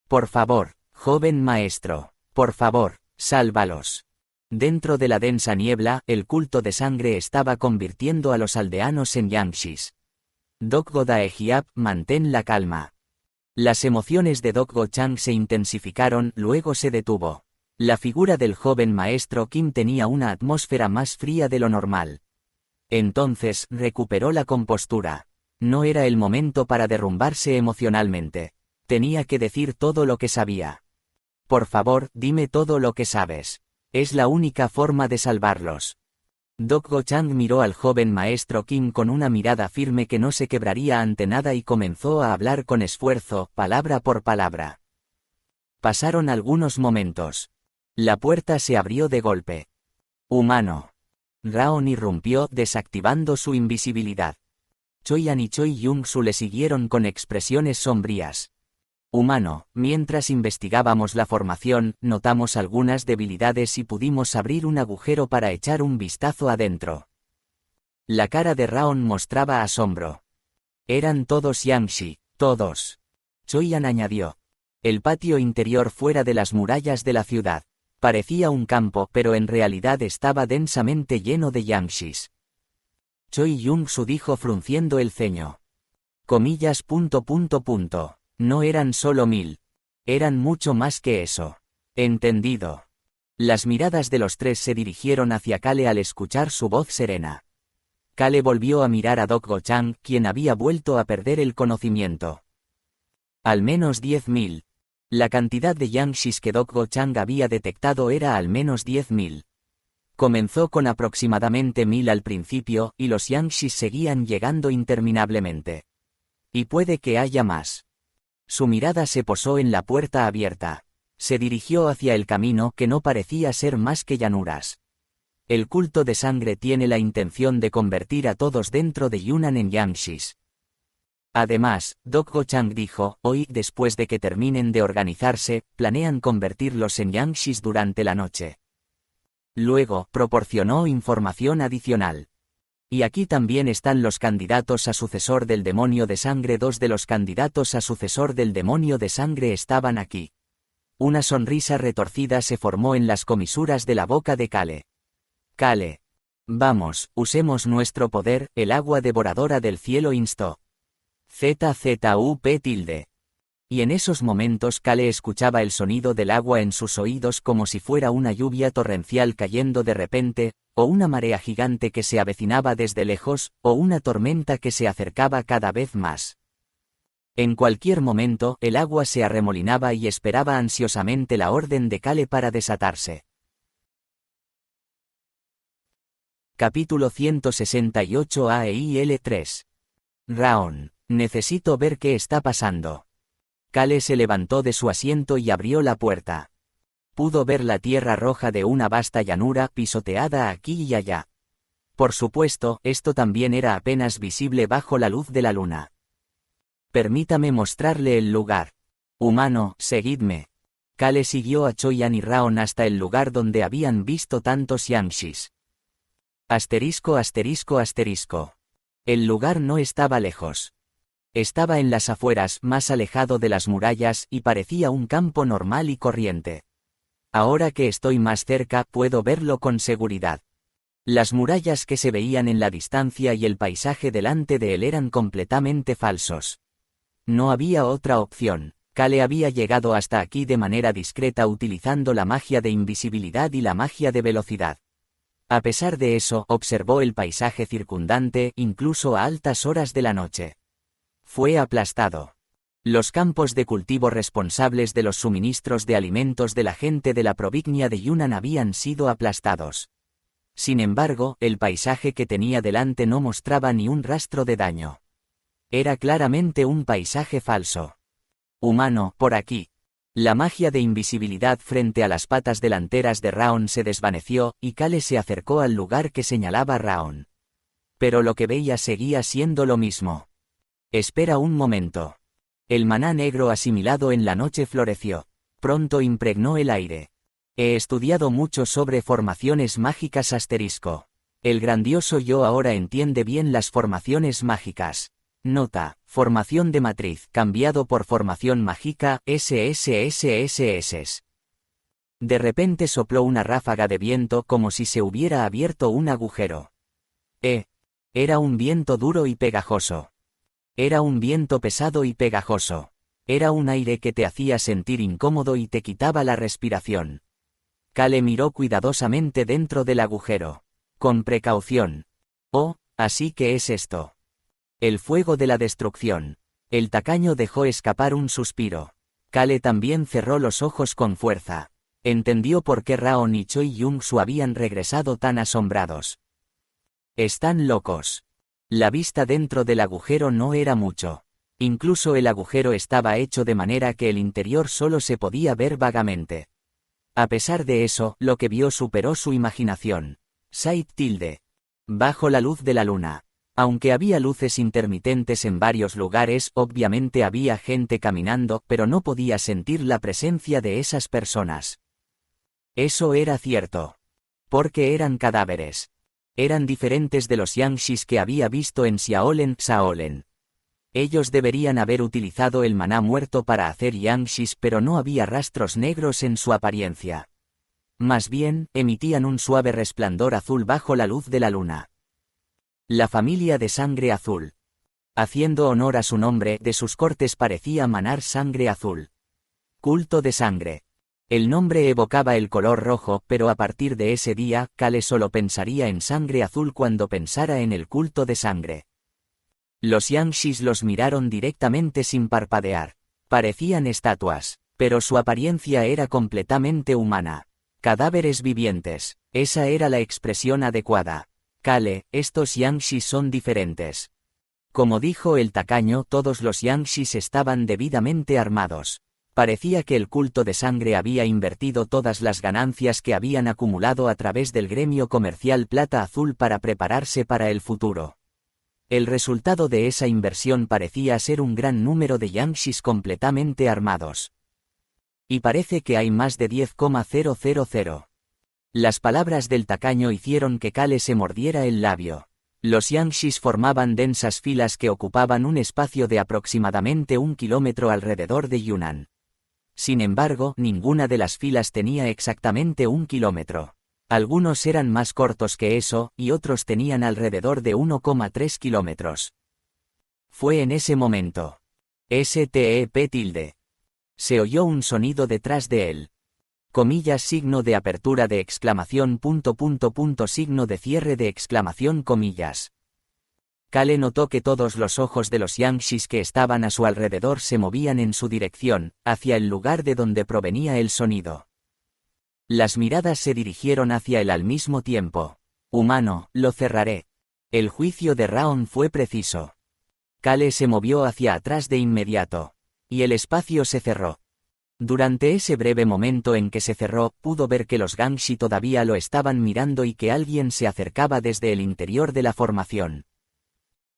Por favor, joven maestro, por favor, sálvalos. Dentro de la densa niebla, el culto de sangre estaba convirtiendo a los aldeanos en Yangshis. Dokgo Daejiap, mantén la calma. Las emociones de Dokgo-chan se intensificaron, luego se detuvo. La figura del joven maestro Kim tenía una atmósfera más fría de lo normal. Entonces, recuperó la compostura. No era el momento para derrumbarse emocionalmente. Tenía que decir todo lo que sabía. Por favor, dime todo lo que sabes. Es la única forma de salvarlos. Dokgo-chan miró al joven maestro Kim con una mirada firme que no se quebraría ante nada y comenzó a hablar con esfuerzo, palabra por palabra. Pasaron algunos momentos. La puerta se abrió de golpe. Humano. Raon irrumpió, desactivando su invisibilidad. Choi-an y Choi-Yung-su le siguieron con expresiones sombrías. Humano, mientras investigábamos la formación, notamos algunas debilidades y pudimos abrir un agujero para echar un vistazo adentro. La cara de Raon mostraba asombro. Eran todos Yangshi, todos. Choi-an añadió. El patio interior fuera de las murallas de la ciudad. Parecía un campo, pero en realidad estaba densamente lleno de Yangshis. Choi-Yung-su dijo frunciendo el ceño. Comillas. No eran solo 1000. Eran mucho más que eso. Entendido. Las miradas de los tres se dirigieron hacia Kale al escuchar su voz serena. Kale volvió a mirar a Dokgo-chan, quien había vuelto a perder el conocimiento. Al menos 10.000. La cantidad de Yangshis que Dokgo-chan había detectado era al menos 10.000. Comenzó con aproximadamente 1000 al principio, y los Yangshis seguían llegando interminablemente. Y puede que haya más. Su mirada se posó en la puerta abierta. Se dirigió hacia el camino que no parecía ser más que llanuras. El culto de sangre tiene la intención de convertir a todos dentro de Yunnan en Yangshis. Además, Dokgo-chan dijo, hoy, después de que terminen de organizarse, planean convertirlos en Yangshis durante la noche. Luego, proporcionó información adicional. Y aquí también están los candidatos a sucesor del demonio de sangre. 2 de los candidatos a sucesor del demonio de sangre estaban aquí. Una sonrisa retorcida se formó en las comisuras de la boca de Kale. Kale. Vamos, usemos nuestro poder, el agua devoradora del cielo instó. ZZUP tilde. Y en esos momentos Kale escuchaba el sonido del agua en sus oídos como si fuera una lluvia torrencial cayendo de repente, o una marea gigante que se avecinaba desde lejos, o una tormenta que se acercaba cada vez más. En cualquier momento, el agua se arremolinaba y esperaba ansiosamente la orden de Kale para desatarse. Capítulo 168 AEIL 3. Raon, necesito ver qué está pasando. Kale se levantó de su asiento y abrió la puerta. Pudo ver la tierra roja de una vasta llanura pisoteada aquí y allá. Por supuesto, esto también era apenas visible bajo la luz de la luna. Permítame mostrarle el lugar. Humano, seguidme. Kale siguió a Choyan y Raon hasta el lugar donde habían visto tantos Yangshis. Asterisco asterisco asterisco. El lugar no estaba lejos. Estaba en las afueras, más alejado de las murallas, y parecía un campo normal y corriente. Ahora que estoy más cerca, puedo verlo con seguridad. Las murallas que se veían en la distancia y el paisaje delante de él eran completamente falsos. No había otra opción. Kale había llegado hasta aquí de manera discreta utilizando la magia de invisibilidad y la magia de velocidad. A pesar de eso, observó el paisaje circundante, incluso a altas horas de la noche. Fue aplastado. Los campos de cultivo responsables de los suministros de alimentos de la gente de la provincia de Yunnan habían sido aplastados. Sin embargo, el paisaje que tenía delante no mostraba ni un rastro de daño. Era claramente un paisaje falso. Humano, por aquí. La magia de invisibilidad frente a las patas delanteras de Raon se desvaneció, y Kale se acercó al lugar que señalaba Raon. Pero lo que veía seguía siendo lo mismo. Espera un momento. El maná negro asimilado en la noche floreció. Pronto impregnó el aire. He estudiado mucho sobre formaciones mágicas asterisco. El grandioso yo ahora entiende bien las formaciones mágicas. Nota, formación de matriz, cambiado por formación mágica, SSSSS. De repente sopló una ráfaga de viento como si se hubiera abierto un agujero. Era un viento duro y pegajoso. Era un viento pesado y pegajoso. Era un aire que te hacía sentir incómodo y te quitaba la respiración. Kale miró cuidadosamente dentro del agujero. Con precaución. Oh, así que es esto. El fuego de la destrucción. El tacaño dejó escapar un suspiro. Kale también cerró los ojos con fuerza. Entendió por qué Raon y Choi Yong-su habían regresado tan asombrados. Están locos. La vista dentro del agujero no era mucho. Incluso el agujero estaba hecho de manera que el interior solo se podía ver vagamente. A pesar de eso, lo que vio superó su imaginación. Side. Bajo la luz de la luna. Aunque había luces intermitentes en varios lugares, obviamente había gente caminando, pero no podía sentir la presencia de esas personas. Eso era cierto. Porque eran cadáveres. Eran diferentes de los Yangshis que había visto en Xiaolen. Ellos deberían haber utilizado el maná muerto para hacer Yangshis, pero no había rastros negros en su apariencia. Más bien, emitían un suave resplandor azul bajo la luz de la luna. La familia de sangre azul. Haciendo honor a su nombre, de sus cortes parecía manar sangre azul. Culto de sangre. El nombre evocaba el color rojo, pero a partir de ese día, Kale solo pensaría en sangre azul cuando pensara en el culto de sangre. Los Yangshis los miraron directamente sin parpadear. Parecían estatuas, pero su apariencia era completamente humana. Cadáveres vivientes. Esa era la expresión adecuada. Kale, estos Yangshis son diferentes. Como dijo el tacaño, todos los Yangshis estaban debidamente armados. Parecía que el culto de sangre había invertido todas las ganancias que habían acumulado a través del gremio comercial Plata Azul para prepararse para el futuro. El resultado de esa inversión parecía ser un gran número de Yangshis completamente armados. Y parece que hay más de 10,000. Las palabras del tacaño hicieron que Kale se mordiera el labio. Los Yangshis formaban densas filas que ocupaban un espacio de aproximadamente 1 kilómetro alrededor de Yunnan. Sin embargo, ninguna de las filas tenía exactamente 1 kilómetro. Algunos eran más cortos que eso, y otros tenían alrededor de 1,3 kilómetros. Fue en ese momento. STEP. Se oyó un sonido detrás de él. Comillas, signo de apertura de exclamación, signo de cierre de exclamación, comillas. Kale notó que todos los ojos de los Yangshis que estaban a su alrededor se movían en su dirección, hacia el lugar de donde provenía el sonido. Las miradas se dirigieron hacia él al mismo tiempo. Humano, lo cerraré. El juicio de Raon fue preciso. Kale se movió hacia atrás de inmediato. Y el espacio se cerró. Durante ese breve momento en que se cerró, pudo ver que los Gangshi todavía lo estaban mirando y que alguien se acercaba desde el interior de la formación.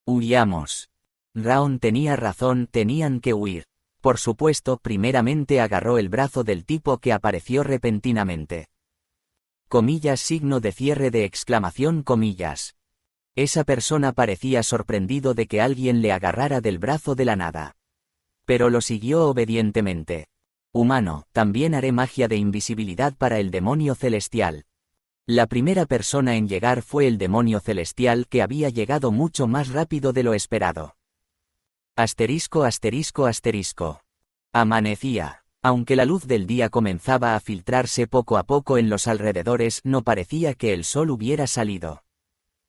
Huyamos. Raon tenía razón, tenían que huir. Por supuesto, primeramente agarró el brazo del tipo que apareció repentinamente. Comillas, signo de cierre de exclamación, comillas. Esa persona parecía sorprendido de que alguien le agarrara del brazo de la nada. Pero lo siguió obedientemente. Humano, también haré magia de invisibilidad para el demonio celestial. La primera persona en llegar fue el demonio celestial, que había llegado mucho más rápido de lo esperado. Asterisco, asterisco, asterisco. Amanecía. Aunque la luz del día comenzaba a filtrarse poco a poco en los alrededores, no parecía que el sol hubiera salido.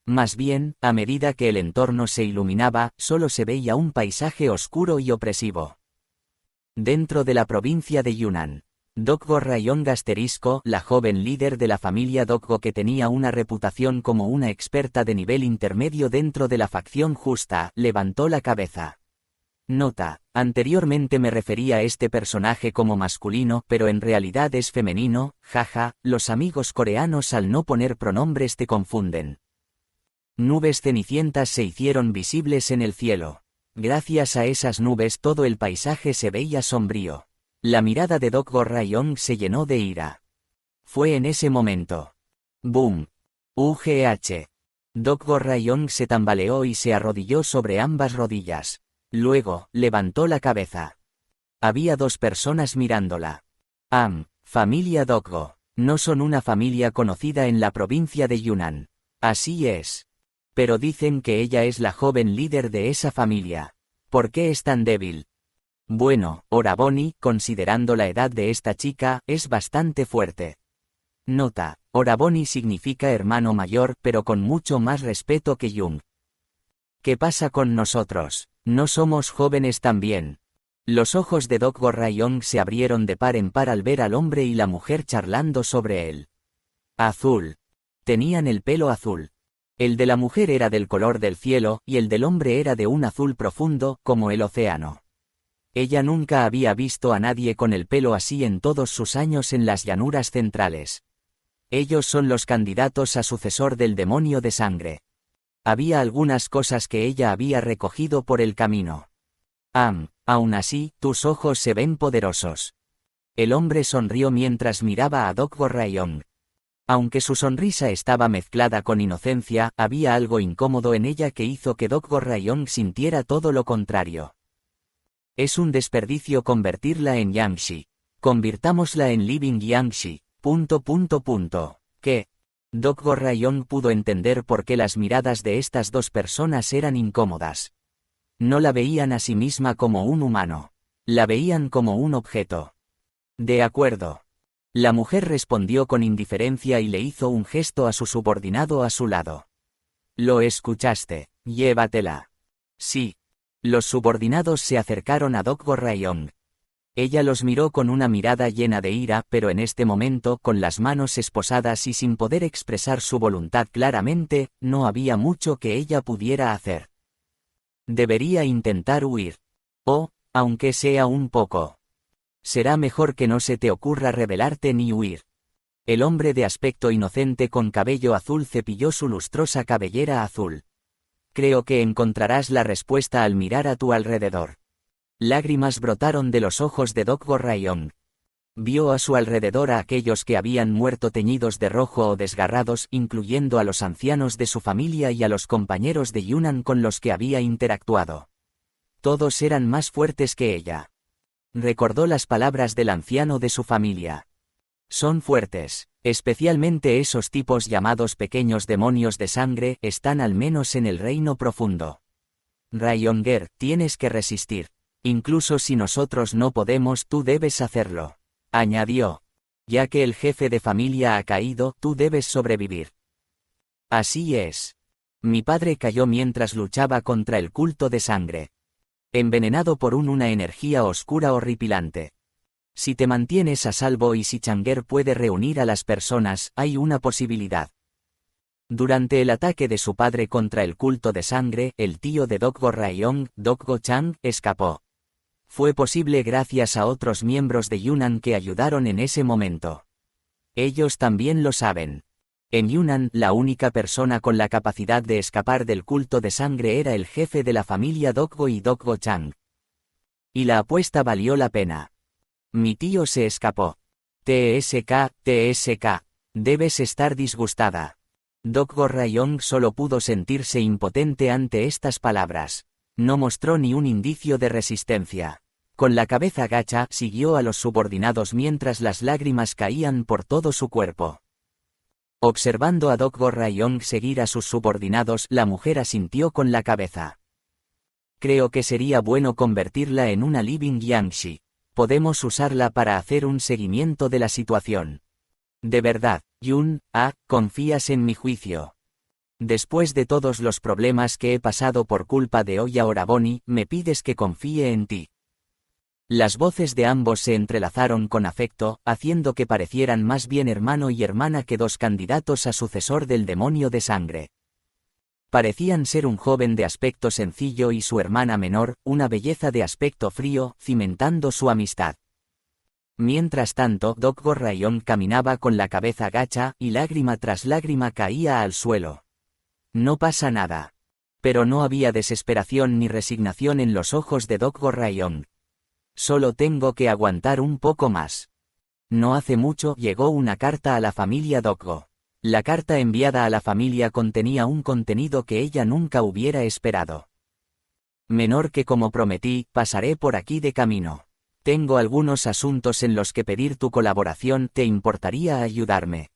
Más bien, a medida que el entorno se iluminaba, solo se veía un paisaje oscuro y opresivo. Dentro de la provincia de Yunnan, Dokgo Rayong asterisco, la joven líder de la familia Dokgo que tenía una reputación como una experta de nivel intermedio dentro de la facción justa, levantó la cabeza. Nota: anteriormente me refería a este personaje como masculino, pero en realidad es femenino, jaja, los amigos coreanos al no poner pronombres te confunden. Nubes cenicientas se hicieron visibles en el cielo. Gracias a esas nubes todo el paisaje se veía sombrío. La mirada de Dokgo Rayong se llenó de ira. Fue en ese momento. ¡Boom! UGH. Dokgo Rayong se tambaleó y se arrodilló sobre ambas rodillas. Luego, levantó la cabeza. Había dos personas mirándola. Familia Dokgo. No son una familia conocida en la provincia de Yunnan. Así es. Pero dicen que ella es la joven líder de esa familia. ¿Por qué es tan débil? Bueno, Oraboni, considerando la edad de esta chica, es bastante fuerte. Nota: Oraboni significa hermano mayor, pero con mucho más respeto que Jung. ¿Qué pasa con nosotros? ¿No somos jóvenes también? Los ojos de Dokgo Rayong se abrieron de par en par al ver al hombre y la mujer charlando sobre él. Azul. Tenían el pelo azul. El de la mujer era del color del cielo, y el del hombre era de un azul profundo, como el océano. Ella nunca había visto a nadie con el pelo así en todos sus años en las llanuras centrales. Ellos son los candidatos a sucesor del demonio de sangre. Había algunas cosas que ella había recogido por el camino. Aún así, tus ojos se ven poderosos. El hombre sonrió mientras miraba a Dokgo Rayong. Aunque su sonrisa estaba mezclada con inocencia, había algo incómodo en ella que hizo que Dokgo Rayong sintiera todo lo contrario. Es un desperdicio convertirla en Yangshi. Convirtámosla en Living Yangshi. ¿Qué? Dokgo Rayong pudo entender por qué las miradas de estas dos personas eran incómodas. No la veían a sí misma como un humano. La veían como un objeto. De acuerdo. La mujer respondió con indiferencia y le hizo un gesto a su subordinado a su lado. Lo escuchaste, llévatela. Sí. Los subordinados se acercaron a Dokgo Rayong. Ella los miró con una mirada llena de ira, pero en este momento, con las manos esposadas y sin poder expresar su voluntad claramente, no había mucho que ella pudiera hacer. Debería intentar huir. Aunque sea un poco. Será mejor que no se te ocurra rebelarte ni huir. El hombre de aspecto inocente con cabello azul cepilló su lustrosa cabellera azul. Creo que encontrarás la respuesta al mirar a tu alrededor. Lágrimas brotaron de los ojos de Dokgo Rayong. Vio a su alrededor a aquellos que habían muerto teñidos de rojo o desgarrados, incluyendo a los ancianos de su familia y a los compañeros de Yunnan con los que había interactuado. Todos eran más fuertes que ella. Recordó las palabras del anciano de su familia. Son fuertes, especialmente esos tipos llamados pequeños demonios de sangre, están al menos en el reino profundo. Rayonger, tienes que resistir. Incluso si nosotros no podemos, tú debes hacerlo. Añadió. Ya que el jefe de familia ha caído, tú debes sobrevivir. Así es. Mi padre cayó mientras luchaba contra el culto de sangre. Envenenado por una energía oscura horripilante. Si te mantienes a salvo y si Changer puede reunir a las personas, hay una posibilidad. Durante el ataque de su padre contra el culto de sangre, el tío de Dokgo Rayong, Dokgo Chang, escapó. Fue posible gracias a otros miembros de Yunnan que ayudaron en ese momento. Ellos también lo saben. En Yunnan, la única persona con la capacidad de escapar del culto de sangre era el jefe de la familia Dokgo y Dokgo Chang. Y la apuesta valió la pena. Mi tío se escapó. TSK, debes estar disgustada. Dokgo Rayong solo pudo sentirse impotente ante estas palabras. No mostró ni un indicio de resistencia. Con la cabeza gacha, siguió a los subordinados mientras las lágrimas caían por todo su cuerpo. Observando a Dokgo Rayong seguir a sus subordinados, la mujer asintió con la cabeza. Creo que sería bueno convertirla en una Living Yangshi. Podemos usarla para hacer un seguimiento de la situación. De verdad, confías en mi juicio. Después de todos los problemas que he pasado por culpa de Oya Oraboni, me pides que confíe en ti. Las voces de ambos se entrelazaron con afecto, haciendo que parecieran más bien hermano y hermana que dos candidatos a sucesor del demonio de sangre. Parecían ser un joven de aspecto sencillo y su hermana menor, una belleza de aspecto frío, cimentando su amistad. Mientras tanto, Dokgo Rayong caminaba con la cabeza gacha, y lágrima tras lágrima caía al suelo. No pasa nada. Pero no había desesperación ni resignación en los ojos de Dokgo Rayong. Solo tengo que aguantar un poco más. No hace mucho llegó una carta a la familia Dokgo. La carta enviada a la familia contenía un contenido que ella nunca hubiera esperado. Menor que como prometí, pasaré por aquí de camino. Tengo algunos asuntos en los que pedir tu colaboración, ¿te importaría ayudarme?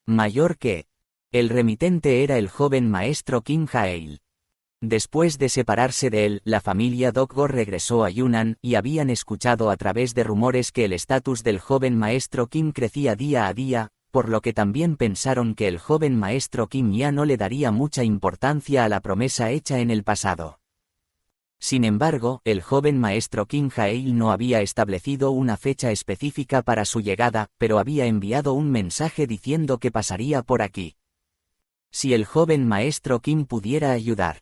Mayor que... El remitente era el joven maestro Kim Haeil. Después de separarse de él, la familia Dokgo regresó a Yunnan, y habían escuchado a través de rumores que el estatus del joven maestro Kim crecía día a día, por lo que también pensaron que el joven maestro Kim ya no le daría mucha importancia a la promesa hecha en el pasado. Sin embargo, el joven maestro Kim Haeil no había establecido una fecha específica para su llegada, pero había enviado un mensaje diciendo que pasaría por aquí. Si el joven maestro Kim pudiera ayudar.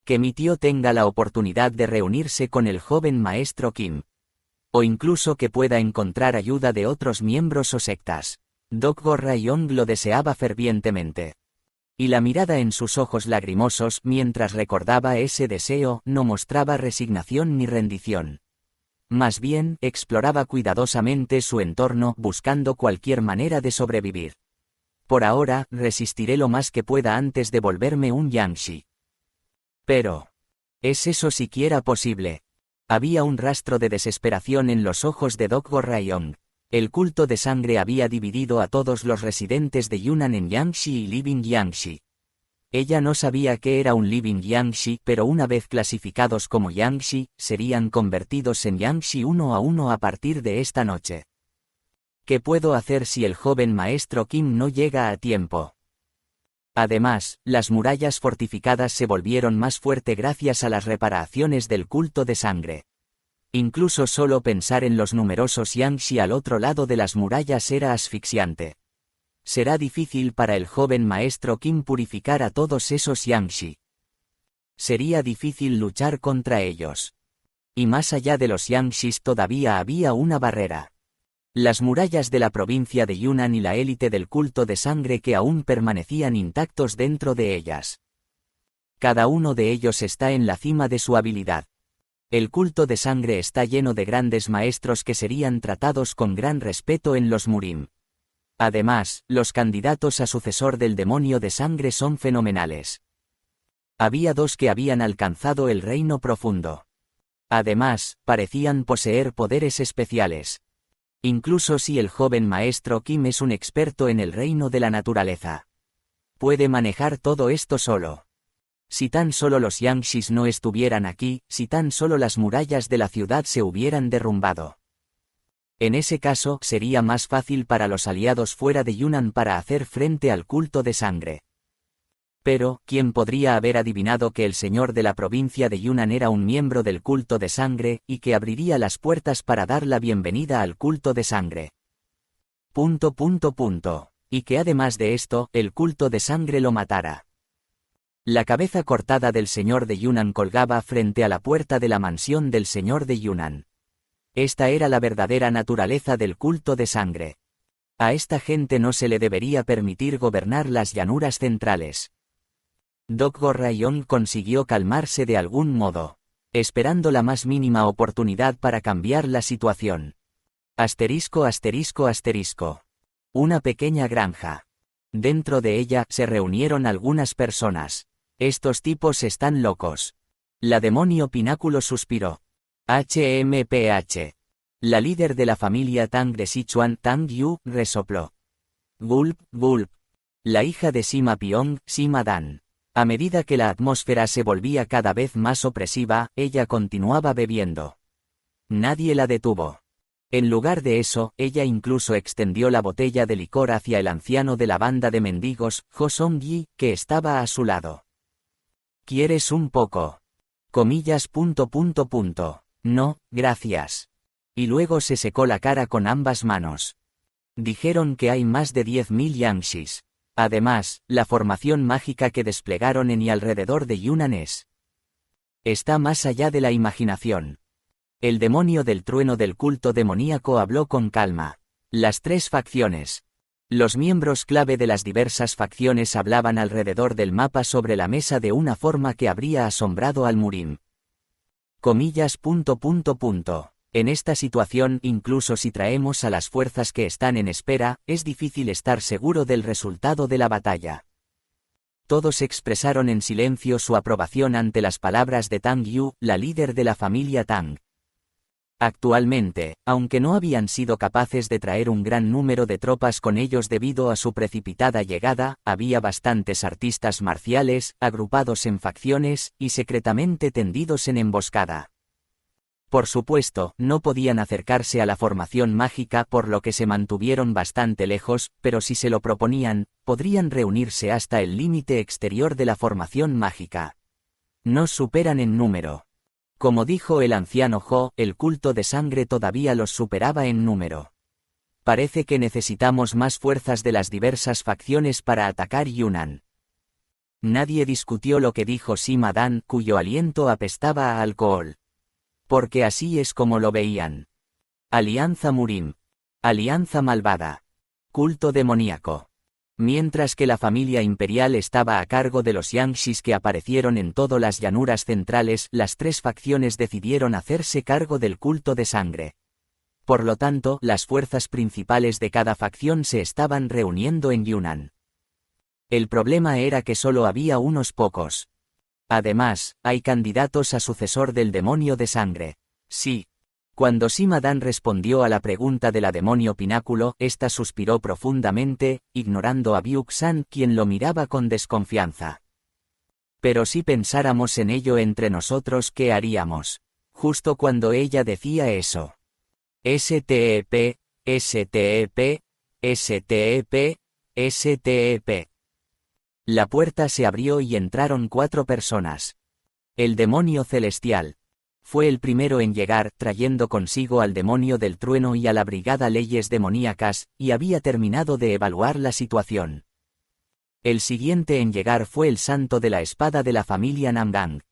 Que mi tío tenga la oportunidad de reunirse con el joven maestro Kim. O incluso que pueda encontrar ayuda de otros miembros o sectas. Dokgo Rayong lo deseaba fervientemente. Y la mirada en sus ojos lagrimosos, mientras recordaba ese deseo, no mostraba resignación ni rendición. Más bien, exploraba cuidadosamente su entorno, buscando cualquier manera de sobrevivir. Por ahora, resistiré lo más que pueda antes de volverme un Yangshi. Pero... ¿es eso siquiera posible? Había un rastro de desesperación en los ojos de Dokgo Rayong. El culto de sangre había dividido a todos los residentes de Yunnan en Yangshi y Living Yangshi. Ella no sabía qué era un Living Yangshi, pero una vez clasificados como Yangshi, serían convertidos en Yangshi uno a uno a partir de esta noche. ¿Qué puedo hacer si el joven maestro Kim no llega a tiempo? Además, las murallas fortificadas se volvieron más fuertes gracias a las reparaciones del culto de sangre. Incluso solo pensar en los numerosos Yangshi al otro lado de las murallas era asfixiante. Será difícil para el joven maestro Kim purificar a todos esos Yangshi. Sería difícil luchar contra ellos. Y más allá de los Yangshis todavía había una barrera. Las murallas de la provincia de Yunnan y la élite del culto de sangre que aún permanecían intactos dentro de ellas. Cada uno de ellos está en la cima de su habilidad. El culto de sangre está lleno de grandes maestros que serían tratados con gran respeto en los Murim. Además, los candidatos a sucesor del demonio de sangre son fenomenales. Había dos que habían alcanzado el reino profundo. Además, parecían poseer poderes especiales. Incluso si el joven maestro Kim es un experto en el reino de la naturaleza. Puede manejar todo esto solo. Si tan solo los Yangshis no estuvieran aquí, si tan solo las murallas de la ciudad se hubieran derrumbado. En ese caso, sería más fácil para los aliados fuera de Yunnan para hacer frente al culto de sangre. Pero, ¿quién podría haber adivinado que el señor de la provincia de Yunnan era un miembro del culto de sangre, y que abriría las puertas para dar la bienvenida al culto de sangre? Y que además de esto, el culto de sangre lo matara. La cabeza cortada del señor de Yunnan colgaba frente a la puerta de la mansión del señor de Yunnan. Esta era la verdadera naturaleza del culto de sangre. A esta gente no se le debería permitir gobernar las llanuras centrales. Dog-Gorraion consiguió calmarse de algún modo, esperando la más mínima oportunidad para cambiar la situación. Asterisco asterisco asterisco. Una pequeña granja. Dentro de ella se reunieron algunas personas. Estos tipos están locos. La demonio Pináculo suspiró. HMPH. La líder de la familia Tang de Sichuan, Tang Yu, resopló. Gulp, gulp. La hija de Sima Piong, Sima Dan. A medida que la atmósfera se volvía cada vez más opresiva, ella continuaba bebiendo. Nadie la detuvo. En lugar de eso, ella incluso extendió la botella de licor hacia el anciano de la banda de mendigos, Ho Song-yi, que estaba a su lado. ¿Quieres un poco? Comillas. No, gracias. Y luego se secó la cara con ambas manos. Dijeron que hay más de 10.000 Yangshis. Además, la formación mágica que desplegaron en y alrededor de Yunnan está más allá de la imaginación. El demonio del trueno del culto demoníaco habló con calma. Las tres facciones. Los miembros clave de las diversas facciones hablaban alrededor del mapa sobre la mesa de una forma que habría asombrado al Murim. Comillas. En esta situación, incluso si traemos a las fuerzas que están en espera, es difícil estar seguro del resultado de la batalla. Todos expresaron en silencio su aprobación ante las palabras de Tang Yu, la líder de la familia Tang. Actualmente, aunque no habían sido capaces de traer un gran número de tropas con ellos debido a su precipitada llegada, había bastantes artistas marciales, agrupados en facciones, y secretamente tendidos en emboscada. Por supuesto, no podían acercarse a la formación mágica por lo que se mantuvieron bastante lejos, pero si se lo proponían, podrían reunirse hasta el límite exterior de la formación mágica. Nos superan en número. Como dijo el anciano Ho, el culto de sangre todavía los superaba en número. Parece que necesitamos más fuerzas de las diversas facciones para atacar Yunnan. Nadie discutió lo que dijo Sima Dan, cuyo aliento apestaba a alcohol. Porque así es como lo veían. Alianza Murim. Alianza malvada. Culto demoníaco. Mientras que la familia imperial estaba a cargo de los Yangshis que aparecieron en todas las llanuras centrales, las tres facciones decidieron hacerse cargo del culto de sangre. Por lo tanto, las fuerzas principales de cada facción se estaban reuniendo en Yunnan. El problema era que solo había unos pocos. Además, hay candidatos a sucesor del demonio de sangre. Sí. Cuando Sima Dan respondió a la pregunta de la demonio Pináculo, ésta suspiró profundamente, ignorando a Byuk-san, quien lo miraba con desconfianza. Pero si pensáramos en ello entre nosotros, ¿qué haríamos? Justo cuando ella decía eso. STEP, STEP, STEP, STEP. La puerta se abrió y entraron 4 personas. El demonio celestial. Fue el primero en llegar, trayendo consigo al demonio del trueno y a la brigada leyes demoníacas, y había terminado de evaluar la situación. El siguiente en llegar fue el santo de la espada de la familia Namgang.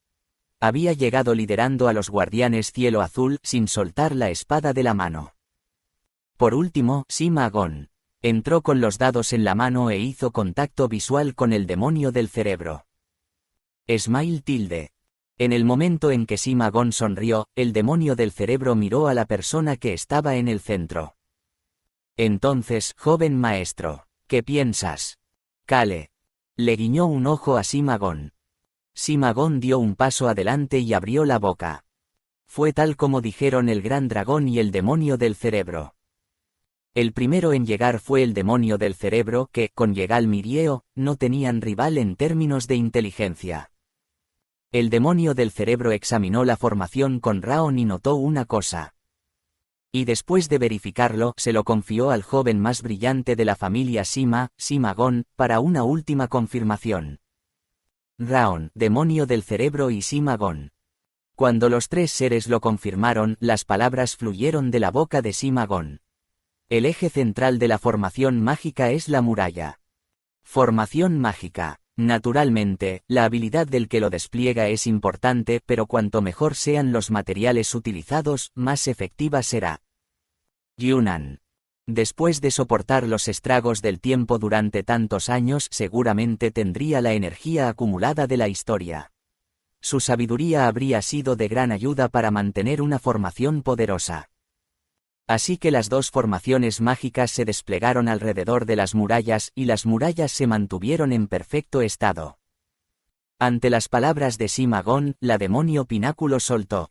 Había llegado liderando a los guardianes cielo azul, sin soltar la espada de la mano. Por último, Sima Gon. Entró con los dados en la mano e hizo contacto visual con el demonio del cerebro. Smile tilde. En el momento en que Sima Gon sonrió, el demonio del cerebro miró a la persona que estaba en el centro. Entonces, joven maestro, ¿qué piensas? Kale. Le guiñó un ojo a Sima Gon. Sima Gon dio un paso adelante y abrió la boca. Fue tal como dijeron el gran dragón y el demonio del cerebro. El primero en llegar fue el demonio del cerebro que, con Yegal Mirieo, no tenían rival en términos de inteligencia. El demonio del cerebro examinó la formación con Raon y notó una cosa. Y después de verificarlo, se lo confió al joven más brillante de la familia Sima, Sima Gon, para una última confirmación. Raon, demonio del cerebro y Sima Gon. Cuando los tres seres lo confirmaron, las palabras fluyeron de la boca de Sima Gon. El eje central de la formación mágica es la muralla. Formación mágica. Naturalmente, la habilidad del que lo despliega es importante, pero cuanto mejor sean los materiales utilizados, más efectiva será. Yunnan. Después de soportar los estragos del tiempo durante tantos años, seguramente tendría la energía acumulada de la historia. Su sabiduría habría sido de gran ayuda para mantener una formación poderosa. Así que las dos formaciones mágicas se desplegaron alrededor de las murallas y las murallas se mantuvieron en perfecto estado. Ante las palabras de Sima Gon, la demonio pináculo soltó.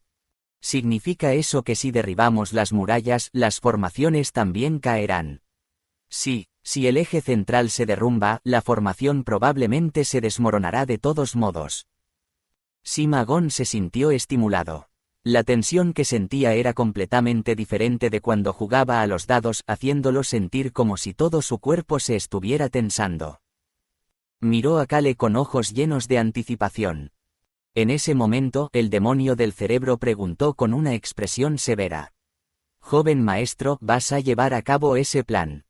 ¿Significa eso que si derribamos las murallas, las formaciones también caerán? Sí, si el eje central se derrumba, la formación probablemente se desmoronará de todos modos. Sima Gon se sintió estimulado. La tensión que sentía era completamente diferente de cuando jugaba a los dados, haciéndolo sentir como si todo su cuerpo se estuviera tensando. Miró a Kale con ojos llenos de anticipación. En ese momento, el demonio del cerebro preguntó con una expresión severa. «Joven maestro, ¿vas a llevar a cabo ese plan?»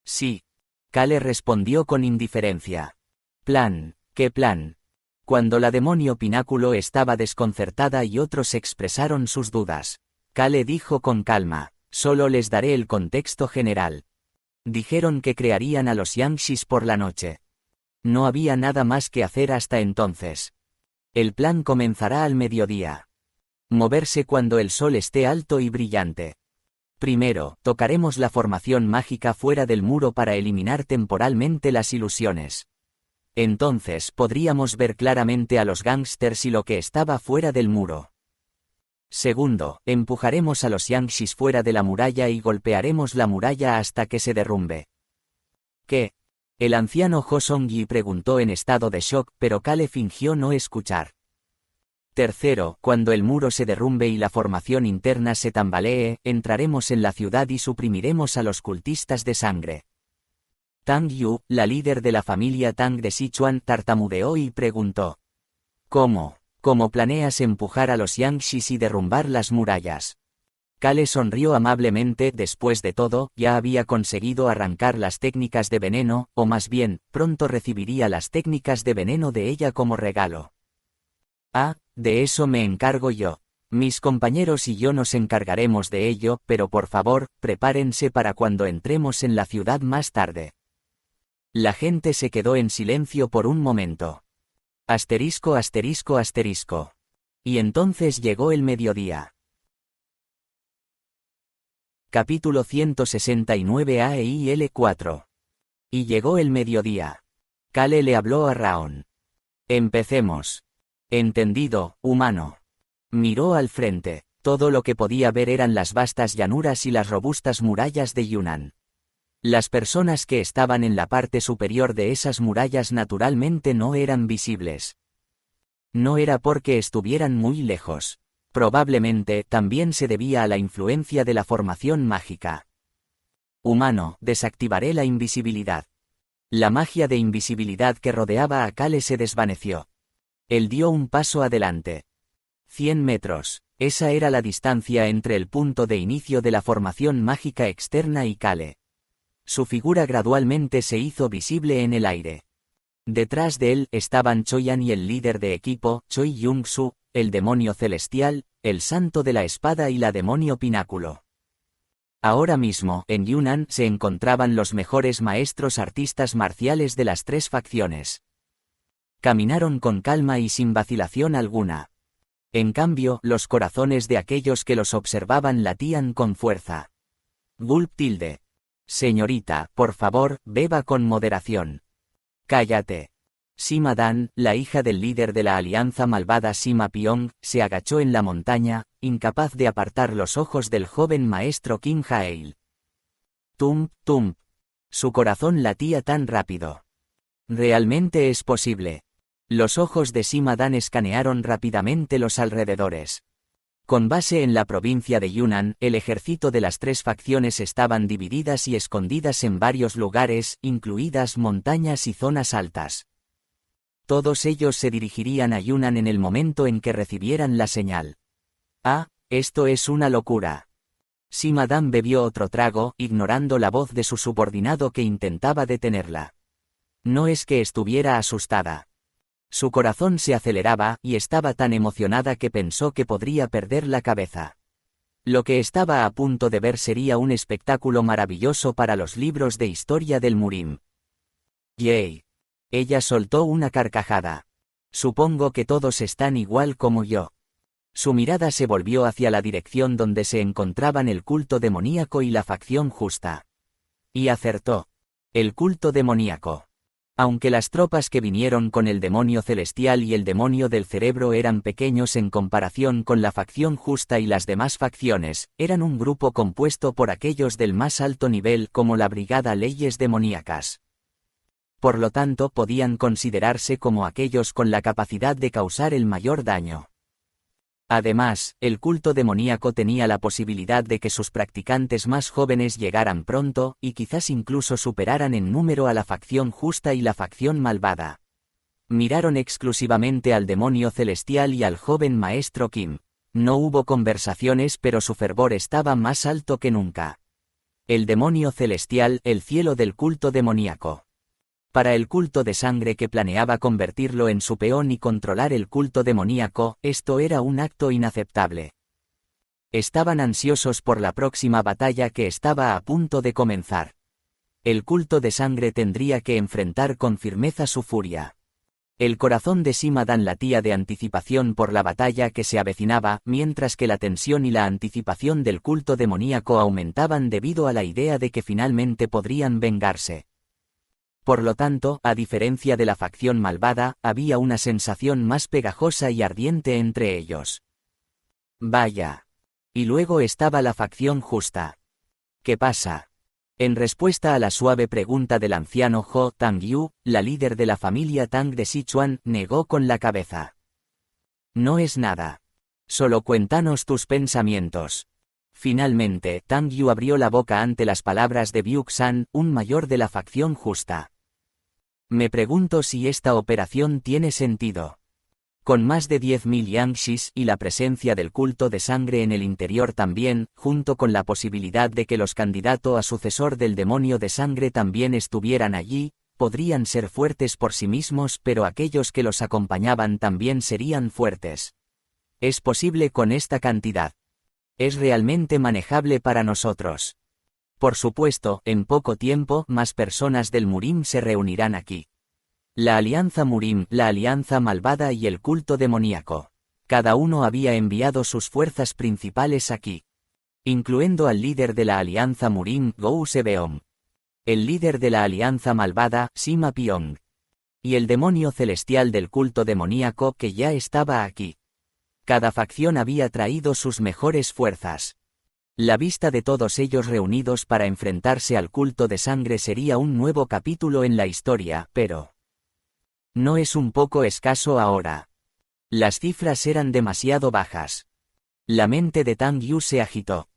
«Sí». Kale respondió con indiferencia. «¿Plan? ¿Qué plan?» Cuando la demonio pináculo estaba desconcertada y otros expresaron sus dudas, Kale dijo con calma, «Solo les daré el contexto general. Dijeron que crearían a los Yangshis por la noche. No había nada más que hacer hasta entonces. El plan comenzará al mediodía. Moverse cuando el sol esté alto y brillante. Primero, tocaremos la formación mágica fuera del muro para eliminar temporalmente las ilusiones. Entonces podríamos ver claramente a los gángsters y lo que estaba fuera del muro. Segundo, empujaremos a los Yangshis fuera de la muralla y golpearemos la muralla hasta que se derrumbe. ¿Qué? El anciano Ho Song-yi preguntó en estado de shock, pero Kale fingió no escuchar. Tercero, cuando el muro se derrumbe y la formación interna se tambalee, entraremos en la ciudad y suprimiremos a los cultistas de sangre. Tang Yu, la líder de la familia Tang de Sichuan, tartamudeó y preguntó. ¿Cómo? ¿Cómo planeas empujar a los Yangshis y derrumbar las murallas? Kale sonrió amablemente, después de todo, ya había conseguido arrancar las técnicas de veneno, o más bien, pronto recibiría las técnicas de veneno de ella como regalo. Ah, de eso me encargo yo. Mis compañeros y yo nos encargaremos de ello, pero por favor, prepárense para cuando entremos en la ciudad más tarde. La gente se quedó en silencio por un momento. Asterisco, asterisco, asterisco. Y entonces llegó el mediodía. Capítulo 169 AEIL 4. Y llegó el mediodía. Kale le habló a Raon. Empecemos. Entendido, humano. Miró al frente. Todo lo que podía ver eran las vastas llanuras y las robustas murallas de Yunnan. Las personas que estaban en la parte superior de esas murallas naturalmente no eran visibles. No era porque estuvieran muy lejos. Probablemente también se debía a la influencia de la formación mágica. Humano, desactivaré la invisibilidad. La magia de invisibilidad que rodeaba a Kale se desvaneció. Él dio un paso adelante. 100 metros. Esa era la distancia entre el punto de inicio de la formación mágica externa y Kale. Su figura gradualmente se hizo visible en el aire. Detrás de él estaban Choyan y el líder de equipo, Choi Yung-su, el demonio celestial, el santo de la espada y la demonio pináculo. Ahora mismo, en Yunnan, se encontraban los mejores maestros artistas marciales de las tres facciones. Caminaron con calma y sin vacilación alguna. En cambio, los corazones de aquellos que los observaban latían con fuerza. Gulp tilde. Señorita, por favor, beba con moderación. Cállate. Sima Dan, la hija del líder de la alianza malvada Sima Pyong, se agachó en la montaña, incapaz de apartar los ojos del joven maestro Kim Hail. Tump, tump. Su corazón latía tan rápido. Realmente es posible. Los ojos de Sima Dan escanearon rápidamente los alrededores. Con base en la provincia de Yunnan, el ejército de las tres facciones estaban divididas y escondidas en varios lugares, incluidas montañas y zonas altas. Todos ellos se dirigirían a Yunnan en el momento en que recibieran la señal. Ah, esto es una locura. Sima Dan bebió otro trago, ignorando la voz de su subordinado que intentaba detenerla. No es que estuviera asustada. Su corazón se aceleraba y estaba tan emocionada que pensó que podría perder la cabeza. Lo que estaba a punto de ver sería un espectáculo maravilloso para los libros de historia del Murim. ¡Yay! Ella soltó una carcajada. Supongo que todos están igual como yo. Su mirada se volvió hacia la dirección donde se encontraban el culto demoníaco y la facción justa. Y acertó. El culto demoníaco. Aunque las tropas que vinieron con el demonio celestial y el demonio del cerebro eran pequeños en comparación con la facción justa y las demás facciones, eran un grupo compuesto por aquellos del más alto nivel como la Brigada Leyes Demoníacas. Por lo tanto, podían considerarse como aquellos con la capacidad de causar el mayor daño. Además, el culto demoníaco tenía la posibilidad de que sus practicantes más jóvenes llegaran pronto, y quizás incluso superaran en número a la facción justa y la facción malvada. Miraron exclusivamente al demonio celestial y al joven maestro Kim. No hubo conversaciones, pero su fervor estaba más alto que nunca. El demonio celestial, el cielo del culto demoníaco. Para el culto de sangre que planeaba convertirlo en su peón y controlar el culto demoníaco, esto era un acto inaceptable. Estaban ansiosos por la próxima batalla que estaba a punto de comenzar. El culto de sangre tendría que enfrentar con firmeza su furia. El corazón de Sima-Dan latía de anticipación por la batalla que se avecinaba, mientras que la tensión y la anticipación del culto demoníaco aumentaban debido a la idea de que finalmente podrían vengarse. Por lo tanto, a diferencia de la facción malvada, había una sensación más pegajosa y ardiente entre ellos. Vaya. Y luego estaba la facción justa. ¿Qué pasa? En respuesta a la suave pregunta del anciano Ho Tang-yu, la líder de la familia Tang de Sichuan, negó con la cabeza. No es nada. Solo cuéntanos tus pensamientos. Finalmente, Tang-yu abrió la boca ante las palabras de Byuk-san, un mayor de la facción justa. Me pregunto si esta operación tiene sentido. Con más de 10.000 Yangshis y la presencia del culto de sangre en el interior también, junto con la posibilidad de que los candidatos a sucesor del demonio de sangre también estuvieran allí, podrían ser fuertes por sí mismos, pero aquellos que los acompañaban también serían fuertes. Es posible con esta cantidad. Es realmente manejable para nosotros. Por supuesto, en poco tiempo, más personas del Murim se reunirán aquí. La Alianza Murim, la Alianza Malvada y el culto demoníaco. Cada uno había enviado sus fuerzas principales aquí. Incluyendo al líder de la Alianza Murim, Gou Sebeong. El líder de la Alianza Malvada, Sima Pyong. Y el demonio celestial del culto demoníaco que ya estaba aquí. Cada facción había traído sus mejores fuerzas. La vista de todos ellos reunidos para enfrentarse al culto de sangre sería un nuevo capítulo en la historia, pero... ¿no es un poco escaso ahora? Las cifras eran demasiado bajas. La mente de Tang Yu se agitó.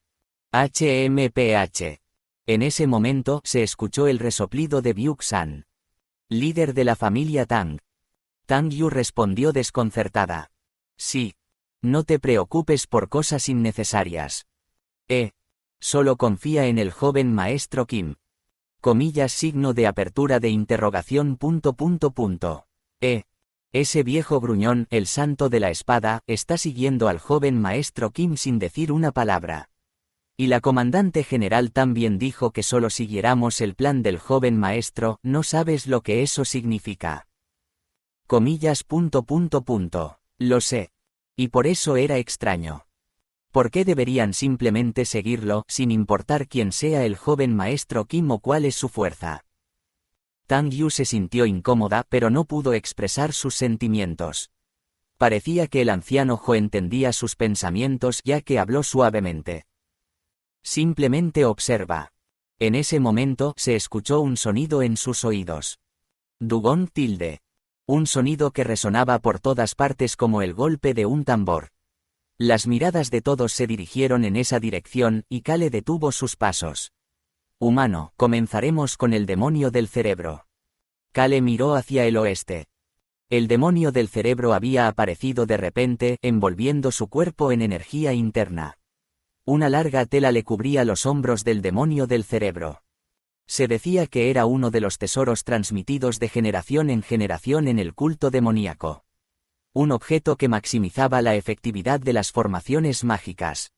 HMPH. En ese momento se escuchó el resoplido de Byuk-san. Líder de la familia Tang. Tang Yu respondió desconcertada. Sí. No te preocupes por cosas innecesarias. Solo confía en el joven maestro Kim. Comillas signo de apertura de interrogación . Ese viejo gruñón, el santo de la espada, está siguiendo al joven maestro Kim sin decir una palabra. Y la comandante general también dijo que solo siguiéramos el plan del joven maestro, no sabes lo que eso significa. Comillas . Lo sé. Y por eso era extraño. ¿Por qué deberían simplemente seguirlo, sin importar quién sea el joven maestro Kim o cuál es su fuerza? Tang Yu se sintió incómoda, pero no pudo expresar sus sentimientos. Parecía que el anciano Ho entendía sus pensamientos ya que habló suavemente. Simplemente observa. En ese momento se escuchó un sonido en sus oídos. Dugong tilde. Un sonido que resonaba por todas partes como el golpe de un tambor. Las miradas de todos se dirigieron en esa dirección, y Kale detuvo sus pasos. Humano, comenzaremos con el demonio del cerebro. Kale miró hacia el oeste. El demonio del cerebro había aparecido de repente, envolviendo su cuerpo en energía interna. Una larga tela le cubría los hombros del demonio del cerebro. Se decía que era uno de los tesoros transmitidos de generación en generación en el culto demoníaco. Un objeto que maximizaba la efectividad de las formaciones mágicas.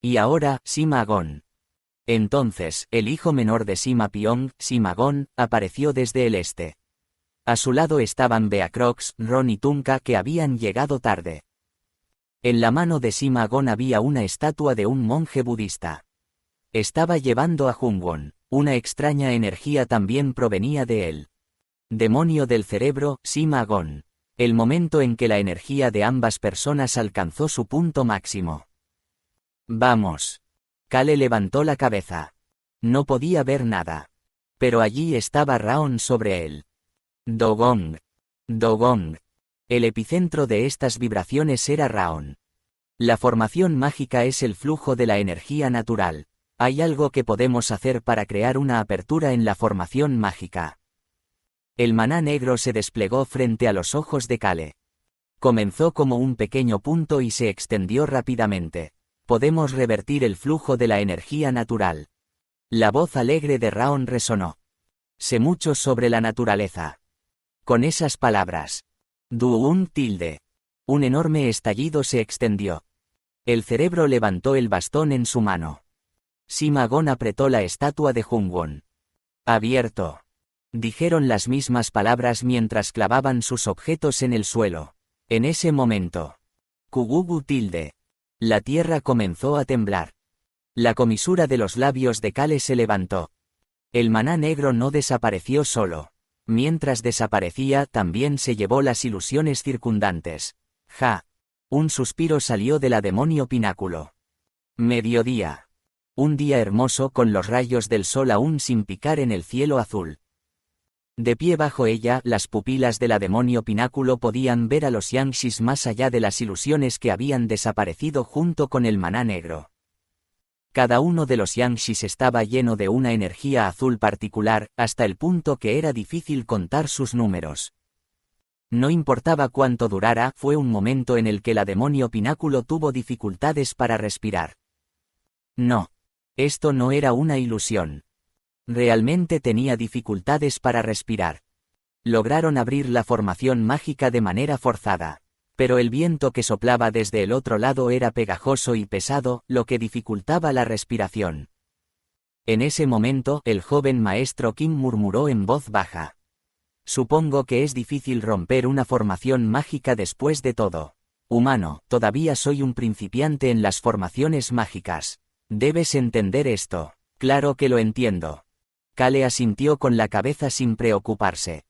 Y ahora, Sima Gon. Entonces, el hijo menor de Sima Piong, Sima Gon, apareció desde el este. A su lado estaban Beacrox, Ron y Tunka, que habían llegado tarde. En la mano de Sima Gon había una estatua de un monje budista. Estaba llevando a Jungwon. Una extraña energía también provenía de él. Demonio del cerebro, Sima Gon. El momento en que la energía de ambas personas alcanzó su punto máximo. Vamos. Kale levantó la cabeza. No podía ver nada. Pero allí estaba Raon sobre él. Dogong. Dogong. El epicentro de estas vibraciones era Raon. La formación mágica es el flujo de la energía natural. Hay algo que podemos hacer para crear una apertura en la formación mágica. El maná negro se desplegó frente a los ojos de Kale. Comenzó como un pequeño punto y se extendió rápidamente. Podemos revertir el flujo de la energía natural. La voz alegre de Raon resonó. Sé mucho sobre la naturaleza. Con esas palabras. Duun tilde. Un enorme estallido se extendió. El cerebro levantó el bastón en su mano. Sima Gon apretó la estatua de Jungwon. Abierto. Dijeron las mismas palabras mientras clavaban sus objetos en el suelo. En ese momento. Kugugu tilde. La tierra comenzó a temblar. La comisura de los labios de Kale se levantó. El maná negro no desapareció solo. Mientras desaparecía, también se llevó las ilusiones circundantes. Ja. Un suspiro salió de la demonio pináculo. Mediodía. Un día hermoso con los rayos del sol aún sin picar en el cielo azul. De pie bajo ella, las pupilas de la demonio pináculo podían ver a los Yangshis más allá de las ilusiones que habían desaparecido junto con el maná negro. Cada uno de los Yangshis estaba lleno de una energía azul particular, hasta el punto que era difícil contar sus números. No importaba cuánto durara, fue un momento en el que la demonio pináculo tuvo dificultades para respirar. No. Esto no era una ilusión. Realmente tenía dificultades para respirar. Lograron abrir la formación mágica de manera forzada. Pero el viento que soplaba desde el otro lado era pegajoso y pesado, lo que dificultaba la respiración. En ese momento, el joven maestro Kim murmuró en voz baja. Supongo que es difícil romper una formación mágica después de todo. Humano, todavía soy un principiante en las formaciones mágicas. Debes entender esto. Claro que lo entiendo. Kale asintió con la cabeza sin preocuparse.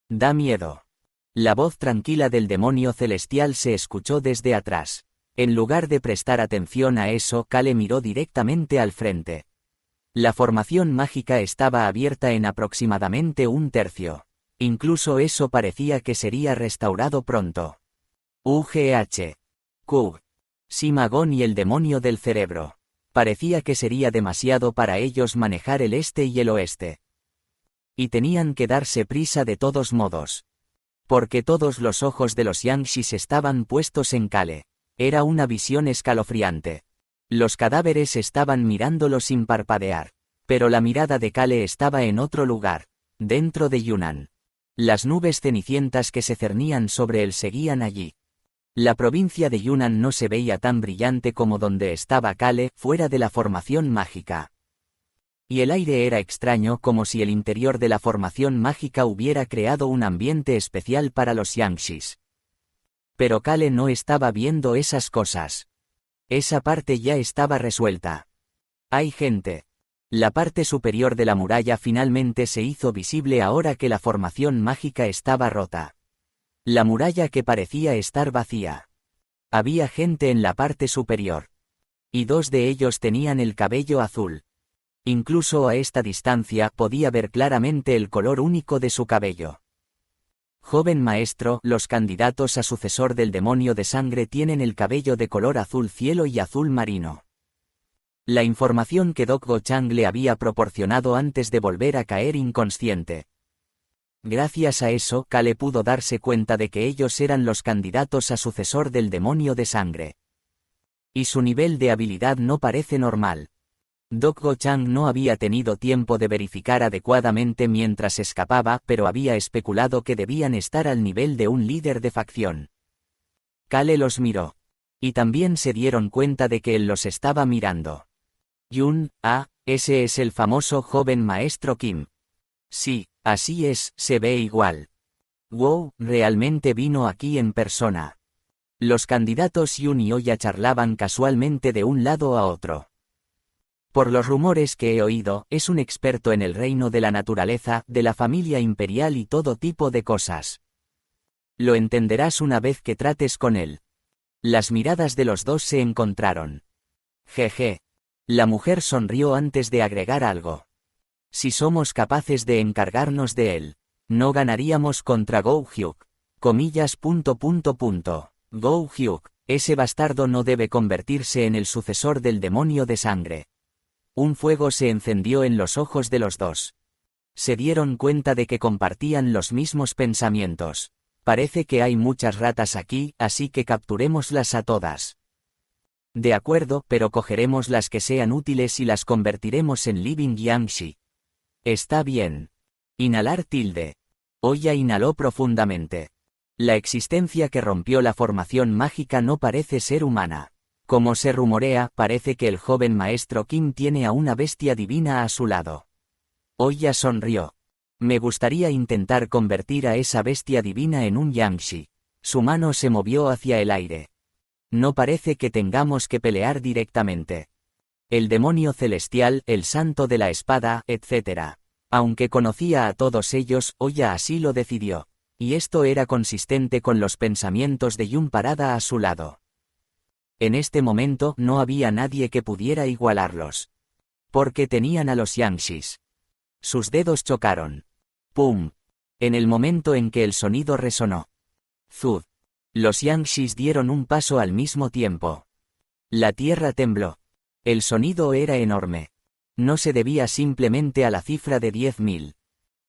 Da miedo. La voz tranquila del demonio celestial se escuchó desde atrás. En lugar de prestar atención a eso, Kale miró directamente al frente. La formación mágica estaba abierta en aproximadamente un tercio. Incluso eso parecía que sería restaurado pronto. UGH. Kug. Sima Gon y el demonio del cerebro. Parecía que sería demasiado para ellos manejar el este y el oeste. Y tenían que darse prisa de todos modos. Porque todos los ojos de los Yangshis estaban puestos en Kale. Era una visión escalofriante. Los cadáveres estaban mirándolo sin parpadear. Pero la mirada de Kale estaba en otro lugar, dentro de Yunnan. Las nubes cenicientas que se cernían sobre él seguían allí. La provincia de Yunnan no se veía tan brillante como donde estaba Kale, fuera de la formación mágica. Y el aire era extraño, como si el interior de la formación mágica hubiera creado un ambiente especial para los Yangshis. Pero Kale no estaba viendo esas cosas. Esa parte ya estaba resuelta. Hay gente. La parte superior de la muralla finalmente se hizo visible ahora que la formación mágica estaba rota. La muralla que parecía estar vacía. Había gente en la parte superior. Y dos de ellos tenían el cabello azul. Incluso a esta distancia podía ver claramente el color único de su cabello. Joven maestro, los candidatos a sucesor del demonio de sangre tienen el cabello de color azul cielo y azul marino. La información que Doggo Chang le había proporcionado antes de volver a caer inconsciente. Gracias a eso, Kale pudo darse cuenta de que ellos eran los candidatos a sucesor del demonio de sangre. Y su nivel de habilidad no parece normal. Dok Go-chang no había tenido tiempo de verificar adecuadamente mientras escapaba, pero había especulado que debían estar al nivel de un líder de facción. Kale los miró. Y también se dieron cuenta de que él los estaba mirando. Ese es el famoso joven maestro Kim. Sí, así es, se ve igual. Wow, realmente vino aquí en persona. Los candidatos Yun y Oya charlaban casualmente de un lado a otro. Por los rumores que he oído, es un experto en el reino de la naturaleza, de la familia imperial y todo tipo de cosas. Lo entenderás una vez que trates con él. Las miradas de los dos se encontraron. Jeje. La mujer sonrió antes de agregar algo. Si somos capaces de encargarnos de él, no ganaríamos contra Go-hyuk. Go-hyuk, ese bastardo no debe convertirse en el sucesor del demonio de sangre. Un fuego se encendió en los ojos de los dos. Se dieron cuenta de que compartían los mismos pensamientos. Parece que hay muchas ratas aquí, así que capturémoslas a todas. De acuerdo, pero cogeremos las que sean útiles y las convertiremos en Living Yangshi. Está bien. Inhalar tilde. Oya inhaló profundamente. La existencia que rompió la formación mágica no parece ser humana. Como se rumorea, parece que el joven maestro Kim tiene a una bestia divina a su lado. Oya sonrió. Me gustaría intentar convertir a esa bestia divina en un Yangshi. Su mano se movió hacia el aire. No parece que tengamos que pelear directamente. El demonio celestial, el santo de la espada, etc. Aunque conocía a todos ellos, Oya así lo decidió. Y esto era consistente con los pensamientos de Yun parada a su lado. En este momento no había nadie que pudiera igualarlos. Porque tenían a los Yangshis. Sus dedos chocaron. ¡Pum! En el momento en que el sonido resonó. ¡Zud! Los Yangshis dieron un paso al mismo tiempo. La tierra tembló. El sonido era enorme. No se debía simplemente a la cifra de 10.000.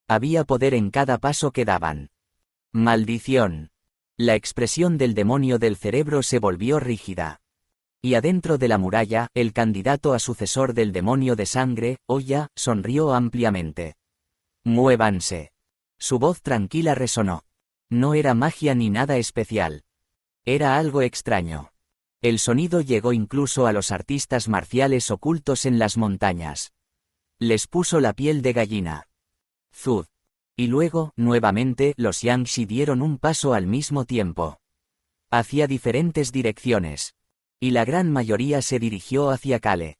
Había poder en cada paso que daban. ¡Maldición! La expresión del demonio del cerebro se volvió rígida. Y adentro de la muralla, el candidato a sucesor del demonio de sangre, Oya, sonrió ampliamente. ¡Muévanse! Su voz tranquila resonó. No era magia ni nada especial. Era algo extraño. El sonido llegó incluso a los artistas marciales ocultos en las montañas. Les puso la piel de gallina. Zud. Y luego, nuevamente, los Yangshi dieron un paso al mismo tiempo. Hacia diferentes direcciones. Y la gran mayoría se dirigió hacia Kale.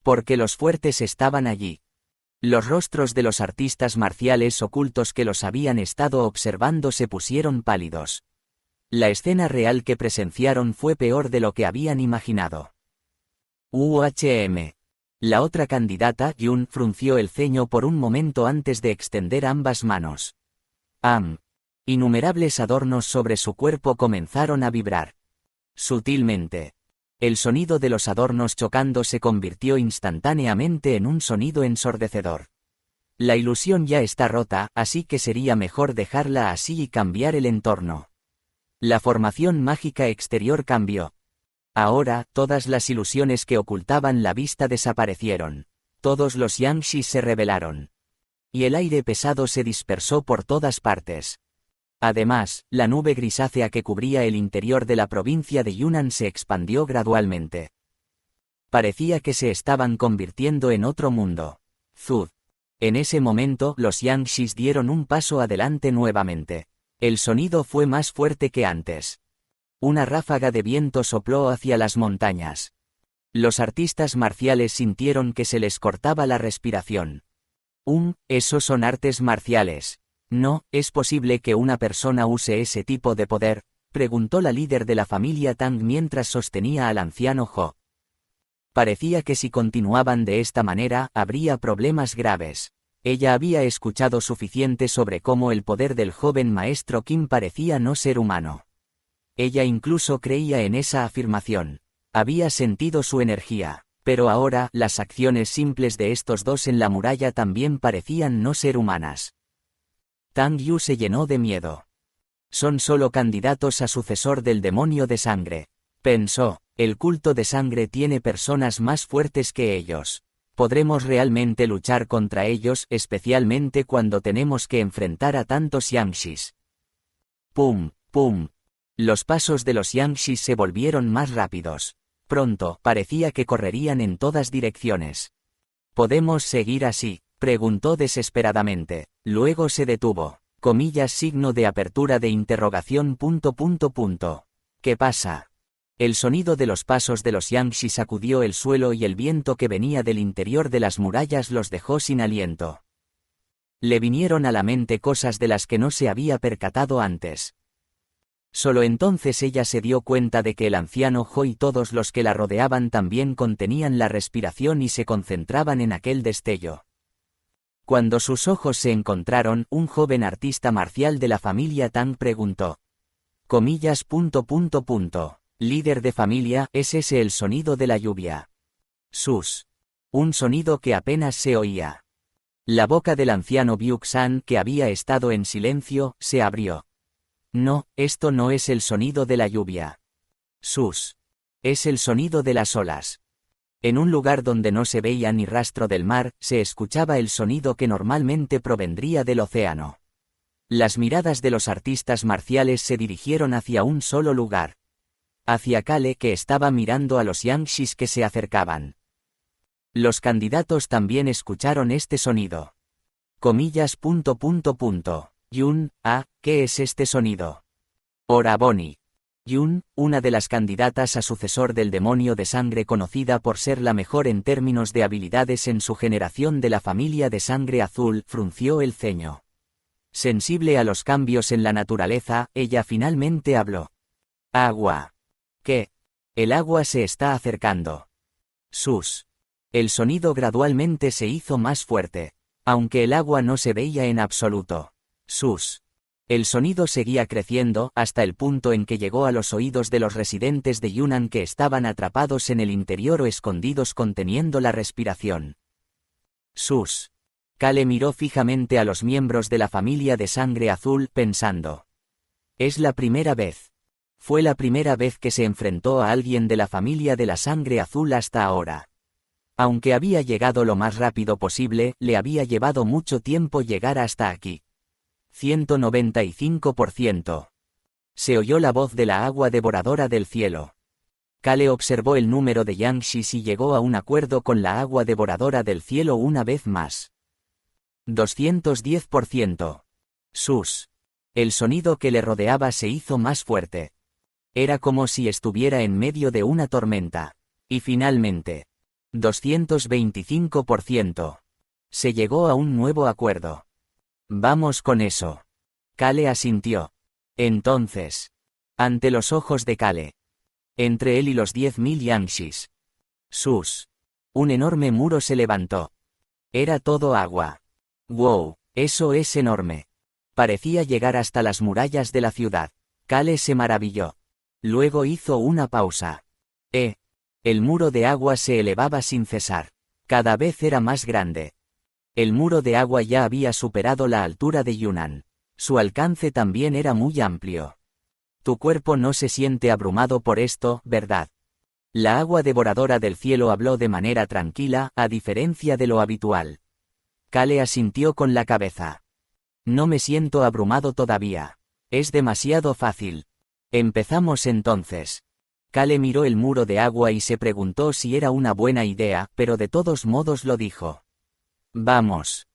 Porque los fuertes estaban allí. Los rostros de los artistas marciales ocultos que los habían estado observando se pusieron pálidos. La escena real que presenciaron fue peor de lo que habían imaginado. La otra candidata, Yun, frunció el ceño por un momento antes de extender ambas manos. Innumerables adornos sobre su cuerpo comenzaron a vibrar. Sutilmente. El sonido de los adornos chocando se convirtió instantáneamente en un sonido ensordecedor. La ilusión ya está rota, así que sería mejor dejarla así y cambiar el entorno. La formación mágica exterior cambió. Ahora, todas las ilusiones que ocultaban la vista desaparecieron. Todos los Yangshi se rebelaron. Y el aire pesado se dispersó por todas partes. Además, la nube grisácea que cubría el interior de la provincia de Yunnan se expandió gradualmente. Parecía que se estaban convirtiendo en otro mundo. Zud. En ese momento, los Yangshis dieron un paso adelante nuevamente. El sonido fue más fuerte que antes. Una ráfaga de viento sopló hacia las montañas. Los artistas marciales sintieron que se les cortaba la respiración. Esos son artes marciales. No, ¿es posible que una persona use ese tipo de poder?, preguntó la líder de la familia Tang mientras sostenía al anciano Ho. Parecía que si continuaban de esta manera, habría problemas graves. Ella había escuchado suficiente sobre cómo el poder del joven maestro Kim parecía no ser humano. Ella incluso creía en esa afirmación. Había sentido su energía, pero ahora, las acciones simples de estos dos en la muralla también parecían no ser humanas. Tang Yu se llenó de miedo. Son solo candidatos a sucesor del demonio de sangre, pensó. El culto de sangre tiene personas más fuertes que ellos. ¿Podremos realmente luchar contra ellos, especialmente cuando tenemos que enfrentar a tantos Yangshis? ¡Pum, pum! Los pasos de los Yangshis se volvieron más rápidos. Pronto, parecía que correrían en todas direcciones. ¿Podemos seguir así?, preguntó desesperadamente. Luego se detuvo. Signo de apertura de interrogación. ¿Qué pasa? El sonido de los pasos de los Yangshi sacudió el suelo y el viento que venía del interior de las murallas los dejó sin aliento. Le vinieron a la mente cosas de las que no se había percatado antes. Solo entonces ella se dio cuenta de que el anciano Ho y todos los que la rodeaban también contenían la respiración y se concentraban en aquel destello. Cuando sus ojos se encontraron, un joven artista marcial de la familia Tang preguntó. Líder de familia, ¿es ese el sonido de la lluvia? Un sonido que apenas se oía. La boca del anciano Byuk-san, que había estado en silencio, se abrió. No, esto no es el sonido de la lluvia. Es el sonido de las olas. En un lugar donde no se veía ni rastro del mar, se escuchaba el sonido que normalmente provendría del océano. Las miradas de los artistas marciales se dirigieron hacia un solo lugar. Hacia Kale, que estaba mirando a los Yangshis que se acercaban. Los candidatos también escucharon este sonido. Yun, ¿qué es este sonido? Oraboni. Yun, una de las candidatas a sucesor del demonio de sangre conocida por ser la mejor en términos de habilidades en su generación de la familia de sangre azul, frunció el ceño. Sensible a los cambios en la naturaleza, ella finalmente habló. Agua. ¿Qué? El agua se está acercando. El sonido gradualmente se hizo más fuerte. Aunque el agua no se veía en absoluto. El sonido seguía creciendo, hasta el punto en que llegó a los oídos de los residentes de Yunnan que estaban atrapados en el interior o escondidos conteniendo la respiración. Kale miró fijamente a los miembros de la familia de sangre azul, pensando. Es la primera vez. Fue la primera vez que se enfrentó a alguien de la familia de la sangre azul hasta ahora. Aunque había llegado lo más rápido posible, le había llevado mucho tiempo llegar hasta aquí. 195%. Se oyó la voz de la agua devoradora del cielo. Kale observó el número de Yangshis y llegó a un acuerdo con la agua devoradora del cielo una vez más. 210%. El sonido que le rodeaba se hizo más fuerte. Era como si estuviera en medio de una tormenta. Y finalmente. 225%. Se llegó a un nuevo acuerdo. Vamos con eso. Kale asintió. Entonces. Ante los ojos de Kale. Entre él y los 10.000 Yangshis. Un enorme muro se levantó. Era todo agua. ¡Wow! Eso es enorme. Parecía llegar hasta las murallas de la ciudad. Kale se maravilló. Luego hizo una pausa. El muro de agua se elevaba sin cesar. Cada vez era más grande. El muro de agua ya había superado la altura de Yunnan. Su alcance también era muy amplio. Tu cuerpo no se siente abrumado por esto, ¿verdad? La agua devoradora del cielo habló de manera tranquila, a diferencia de lo habitual. Kale asintió con la cabeza. No me siento abrumado todavía. Es demasiado fácil. Empezamos entonces. Kale miró el muro de agua y se preguntó si era una buena idea, pero de todos modos lo dijo. Vamos.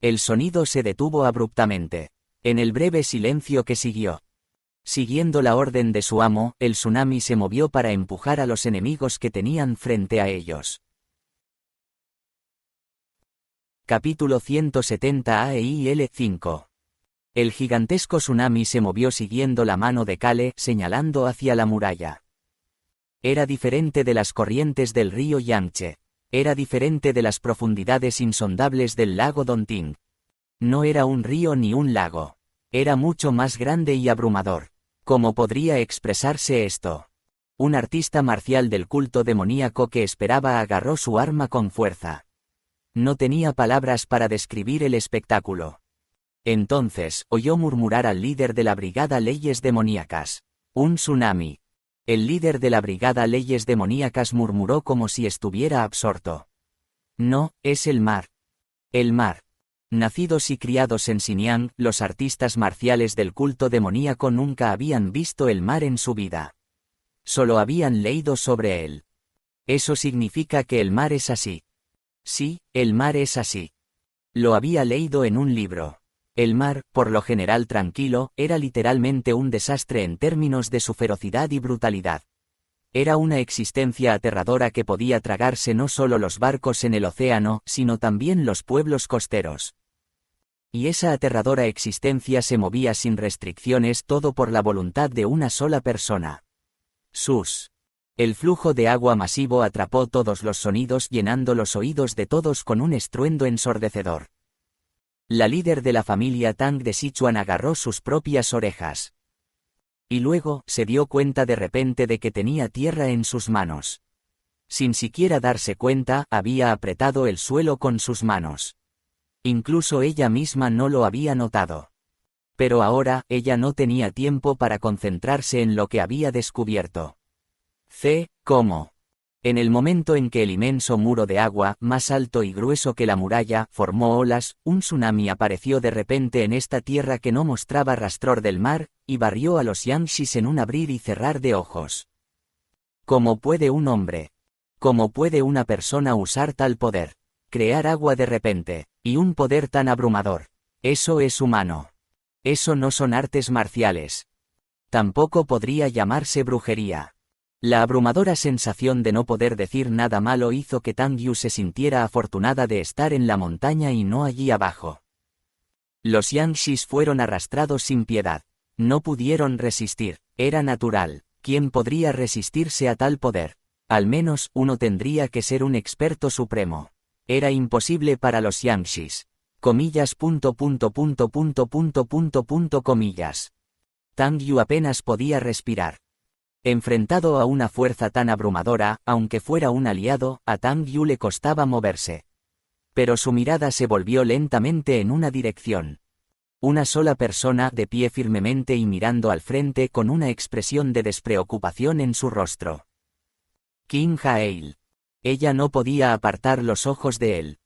El sonido se detuvo abruptamente. En el breve silencio que siguió. Siguiendo la orden de su amo, el tsunami se movió para empujar a los enemigos que tenían frente a ellos. Capítulo 170 AEIL 5. El gigantesco tsunami se movió siguiendo la mano de Kale, señalando hacia la muralla. Era diferente de las corrientes del río Yangtze. Era diferente de las profundidades insondables del lago Dongting. No era un río ni un lago. Era mucho más grande y abrumador. ¿Cómo podría expresarse esto? Un artista marcial del culto demoníaco que esperaba agarró su arma con fuerza. No tenía palabras para describir el espectáculo. Entonces, oyó murmurar al líder de la brigada Leyes Demoníacas. Un tsunami. El líder de la brigada Leyes Demoníacas murmuró como si estuviera absorto. No, es el mar. El mar. Nacidos y criados en Xinjiang, los artistas marciales del culto demoníaco nunca habían visto el mar en su vida. Solo habían leído sobre él. Eso significa que el mar es así. Sí, el mar es así. Lo había leído en un libro. El mar, por lo general tranquilo, era literalmente un desastre en términos de su ferocidad y brutalidad. Era una existencia aterradora que podía tragarse no solo los barcos en el océano, sino también los pueblos costeros. Y esa aterradora existencia se movía sin restricciones, todo por la voluntad de una sola persona. Sus. El flujo de agua masivo atrapó todos los sonidos, llenando los oídos de todos con un estruendo ensordecedor. La líder de la familia Tang de Sichuan agarró sus propias orejas. Y luego, se dio cuenta de repente de que tenía tierra en sus manos. Sin siquiera darse cuenta, había apretado el suelo con sus manos. Incluso ella misma no lo había notado. Pero ahora, ella no tenía tiempo para concentrarse en lo que había descubierto. ¿Cómo? En el momento en que el inmenso muro de agua, más alto y grueso que la muralla, formó olas, un tsunami apareció de repente en esta tierra que no mostraba rastro del mar, y barrió a los Yangshis en un abrir y cerrar de ojos. ¿Cómo puede un hombre? ¿Cómo puede una persona usar tal poder? Crear agua de repente, y un poder tan abrumador. Eso es humano. Eso no son artes marciales. Tampoco podría llamarse brujería. La abrumadora sensación de no poder decir nada malo hizo que Tang Yu se sintiera afortunada de estar en la montaña y no allí abajo. Los Yangshis fueron arrastrados sin piedad. No pudieron resistir. Era natural. ¿Quién podría resistirse a tal poder? Al menos, uno tendría que ser un experto supremo. Era imposible para los Yangshis. Comillas. Comillas. Tang Yu apenas podía respirar. Enfrentado a una fuerza tan abrumadora, aunque fuera un aliado, a Tang Yu le costaba moverse. Pero su mirada se volvió lentamente en una dirección. Una sola persona, de pie firmemente y mirando al frente con una expresión de despreocupación en su rostro. Qin Hail. Ella no podía apartar los ojos de él.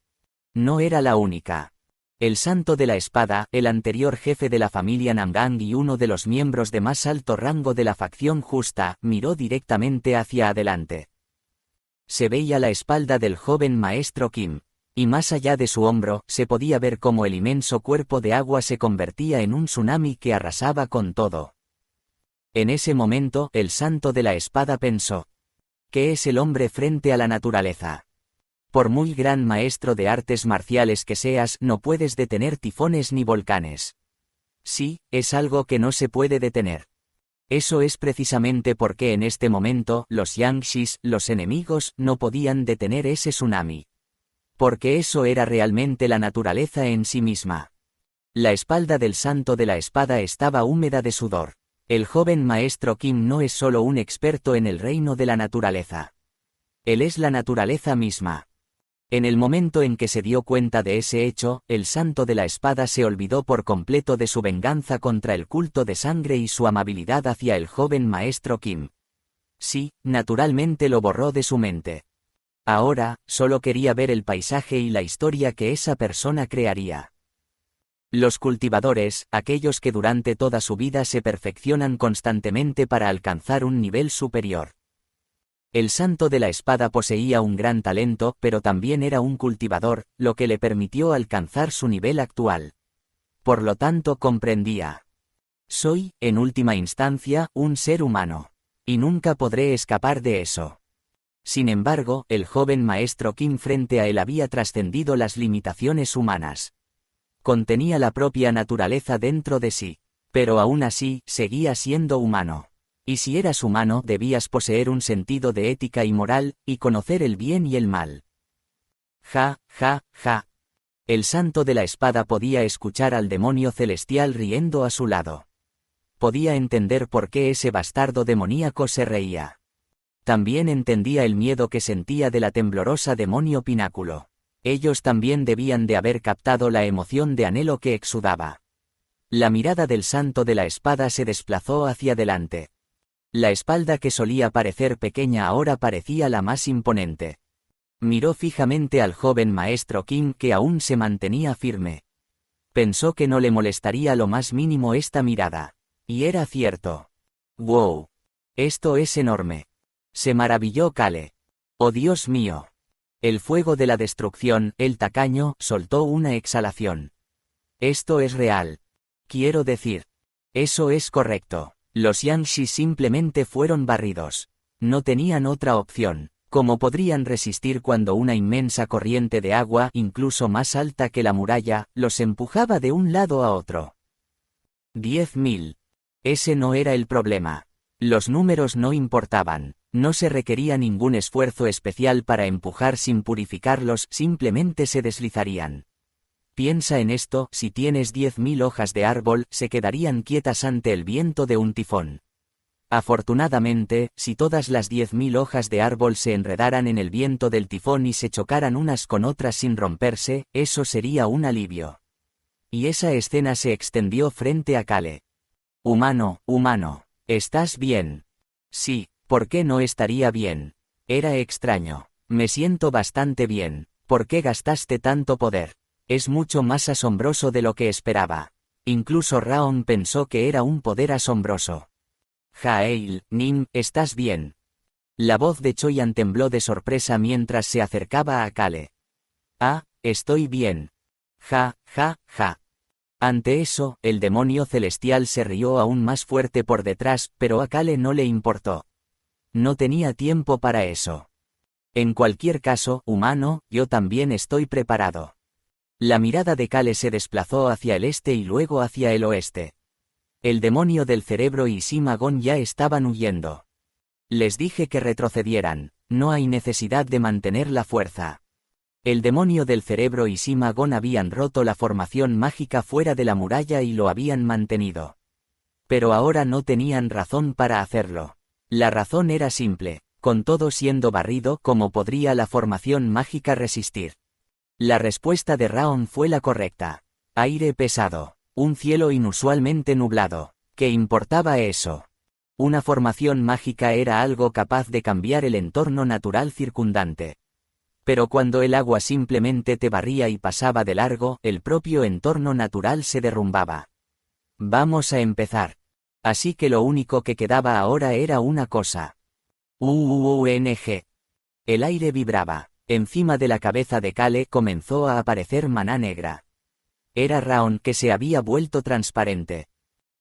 No era la única. El Santo de la Espada, el anterior jefe de la familia Namgang y uno de los miembros de más alto rango de la facción justa, miró directamente hacia adelante. Se veía la espalda del joven maestro Kim, y más allá de su hombro, se podía ver cómo el inmenso cuerpo de agua se convertía en un tsunami que arrasaba con todo. En ese momento, el Santo de la Espada pensó: ¿qué es el hombre frente a la naturaleza? Por muy gran maestro de artes marciales que seas, no puedes detener tifones ni volcanes. Sí, es algo que no se puede detener. Eso es precisamente porque en este momento, los Yangshis, los enemigos, no podían detener ese tsunami. Porque eso era realmente la naturaleza en sí misma. La espalda del Santo de la Espada estaba húmeda de sudor. El joven maestro Kim no es solo un experto en el reino de la naturaleza. Él es la naturaleza misma. En el momento en que se dio cuenta de ese hecho, el Santo de la Espada se olvidó por completo de su venganza contra el culto de sangre y su amabilidad hacia el joven maestro Kim. Sí, naturalmente lo borró de su mente. Ahora, solo quería ver el paisaje y la historia que esa persona crearía. Los cultivadores, aquellos que durante toda su vida se perfeccionan constantemente para alcanzar un nivel superior. El Santo de la Espada poseía un gran talento, pero también era un cultivador, lo que le permitió alcanzar su nivel actual. Por lo tanto comprendía. Soy, en última instancia, un ser humano. Y nunca podré escapar de eso. Sin embargo, el joven maestro Kim frente a él había trascendido las limitaciones humanas. Contenía la propia naturaleza dentro de sí. Pero aún así, seguía siendo humano. Y si eras humano, debías poseer un sentido de ética y moral, y conocer el bien y el mal. Ja. El Santo de la Espada podía escuchar al demonio celestial riendo a su lado. Podía entender por qué ese bastardo demoníaco se reía. También entendía el miedo que sentía de la temblorosa demonio Pináculo. Ellos también debían de haber captado la emoción de anhelo que exudaba. La mirada del Santo de la Espada se desplazó hacia adelante. La espalda que solía parecer pequeña ahora parecía la más imponente. Miró fijamente al joven maestro Kim que aún se mantenía firme. Pensó que no le molestaría lo más mínimo esta mirada. Y era cierto. ¡Wow! Esto es enorme. Se maravilló Kale. ¡Oh Dios mío! El fuego de la destrucción, el tacaño, soltó una exhalación. Esto es real. Quiero decir. Eso es correcto. Los Yanxi simplemente fueron barridos. No tenían otra opción. ¿Cómo podrían resistir cuando una inmensa corriente de agua, incluso más alta que la muralla, los empujaba de un lado a otro? 10.000. Ese no era el problema. Los números no importaban. No se requería ningún esfuerzo especial para empujar sin purificarlos, simplemente se deslizarían. Piensa en esto, si tienes 10.000 hojas de árbol, se quedarían quietas ante el viento de un tifón. Afortunadamente, si todas las 10.000 hojas de árbol se enredaran en el viento del tifón y se chocaran unas con otras sin romperse, eso sería un alivio. Y esa escena se extendió frente a Kale. Humano, ¿estás bien? Sí, ¿por qué no estaría bien? Era extraño. Me siento bastante bien. ¿Por qué gastaste tanto poder? Es mucho más asombroso de lo que esperaba. Incluso Raon pensó que era un poder asombroso. Jaeil, Nim, ¿estás bien? La voz de Choyan tembló de sorpresa mientras se acercaba a Kale. Ah, estoy bien. Ja. Ante eso, el demonio celestial se rió aún más fuerte por detrás, pero a Kale no le importó. No tenía tiempo para eso. En cualquier caso, humano, yo también estoy preparado. La mirada de Kale se desplazó hacia el este y luego hacia el oeste. El demonio del cerebro y Simagon ya estaban huyendo. Les dije que retrocedieran, no hay necesidad de mantener la fuerza. El demonio del cerebro y Simagon habían roto la formación mágica fuera de la muralla y lo habían mantenido. Pero ahora no tenían razón para hacerlo. La razón era simple, con todo siendo barrido, ¿cómo podría la formación mágica resistir? La respuesta de Raon fue la correcta. Aire pesado. Un cielo inusualmente nublado. ¿Qué importaba eso? Una formación mágica era algo capaz de cambiar el entorno natural circundante. Pero cuando el agua simplemente te barría y pasaba de largo, el propio entorno natural se derrumbaba. Vamos a empezar. Así que lo único que quedaba ahora era una cosa. UUNG. El aire vibraba. Encima de la cabeza de Kale comenzó a aparecer maná negra. Era Raon que se había vuelto transparente.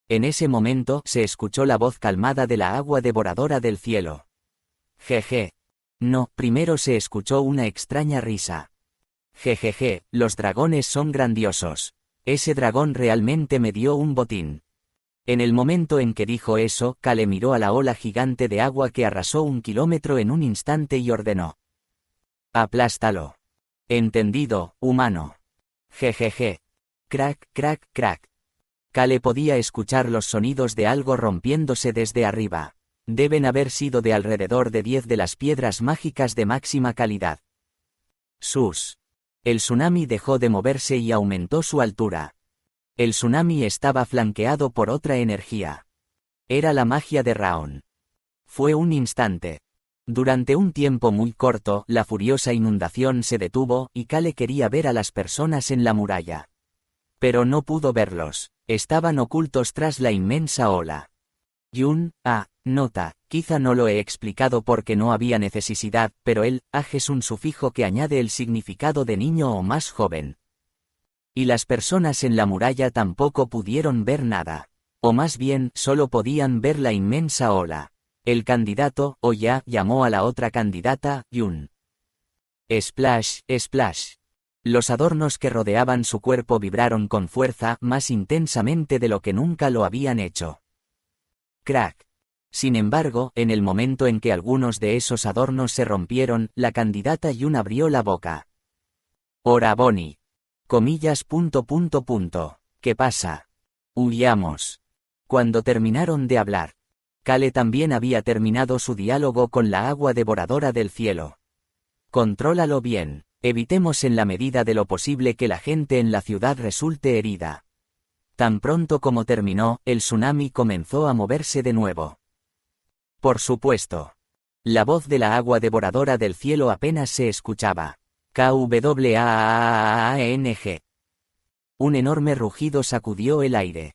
En ese momento se escuchó la voz calmada de la agua devoradora del cielo. Jeje. No, primero se escuchó una extraña risa. Jejeje, los dragones son grandiosos. Ese dragón realmente me dio un botín. En el momento en que dijo eso, Kale miró a la ola gigante de agua que arrasó 1 kilómetro en un instante y ordenó. Aplástalo. Entendido, humano. Jejeje. Crack. Kale podía escuchar los sonidos de algo rompiéndose desde arriba. Deben haber sido de alrededor de 10 de las piedras mágicas de máxima calidad. Sus. El tsunami dejó de moverse y aumentó su altura. El tsunami estaba flanqueado por otra energía. Era la magia de Raon. Fue un instante. Durante un tiempo muy corto, la furiosa inundación se detuvo y Kale quería ver a las personas en la muralla. Pero no pudo verlos. Estaban ocultos tras la inmensa ola. Nota, quizá no lo he explicado porque no había necesidad, pero el aj es un sufijo que añade el significado de niño o más joven. Y las personas en la muralla tampoco pudieron ver nada. O más bien, solo podían ver la inmensa ola. El candidato, Oya, llamó a la otra candidata, Yun. Splash. Los adornos que rodeaban su cuerpo vibraron con fuerza, más intensamente de lo que nunca lo habían hecho. Crack. Sin embargo, en el momento en que algunos de esos adornos se rompieron, la candidata Yun abrió la boca. Ora Boni. Comillas. ¿Qué pasa? Huyamos. Cuando terminaron de hablar, Kale también había terminado su diálogo con la agua devoradora del cielo. Contrólalo bien. Evitemos en la medida de lo posible que la gente en la ciudad resulte herida. Tan pronto como terminó, el tsunami comenzó a moverse de nuevo. Por supuesto. La voz de la agua devoradora del cielo apenas se escuchaba. KWAAANG. Un enorme rugido sacudió el aire.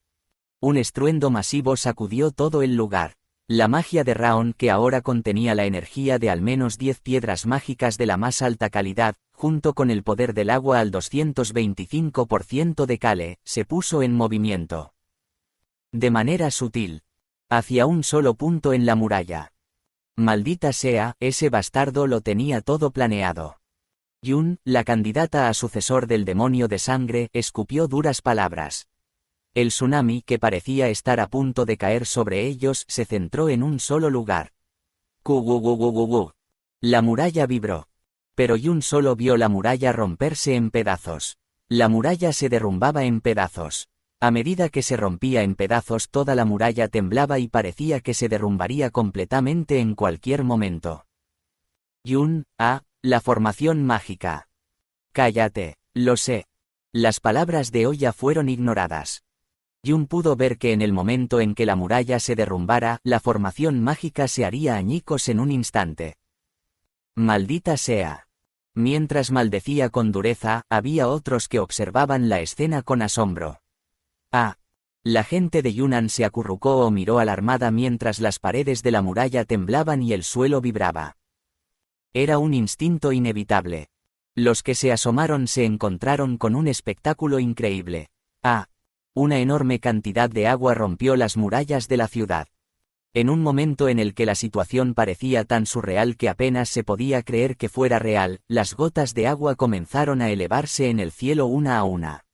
Un estruendo masivo sacudió todo el lugar. La magia de Raon, que ahora contenía la energía de al menos 10 piedras mágicas de la más alta calidad, junto con el poder del agua al 225% de Kale, se puso en movimiento. De manera sutil. Hacia un solo punto en la muralla. Maldita sea, ese bastardo lo tenía todo planeado. Yun, la candidata a sucesor del demonio de sangre, escupió duras palabras. El tsunami que parecía estar a punto de caer sobre ellos se centró en un solo lugar. ¡Cugugugugugu! La muralla vibró. Pero Yun solo vio la muralla romperse en pedazos. La muralla se derrumbaba en pedazos. A medida que se rompía en pedazos toda la muralla temblaba y parecía que se derrumbaría completamente en cualquier momento. Yun, la formación mágica. Cállate, lo sé. Las palabras de Oya fueron ignoradas. Yun pudo ver que en el momento en que la muralla se derrumbara, la formación mágica se haría añicos en un instante. Maldita sea. Mientras maldecía con dureza, había otros que observaban la escena con asombro. La gente de Yunnan se acurrucó o miró alarmada mientras las paredes de la muralla temblaban y el suelo vibraba. Era un instinto inevitable. Los que se asomaron se encontraron con un espectáculo increíble. Una enorme cantidad de agua rompió las murallas de la ciudad. En un momento en el que la situación parecía tan surreal que apenas se podía creer que fuera real, las gotas de agua comenzaron a elevarse en el cielo una a una.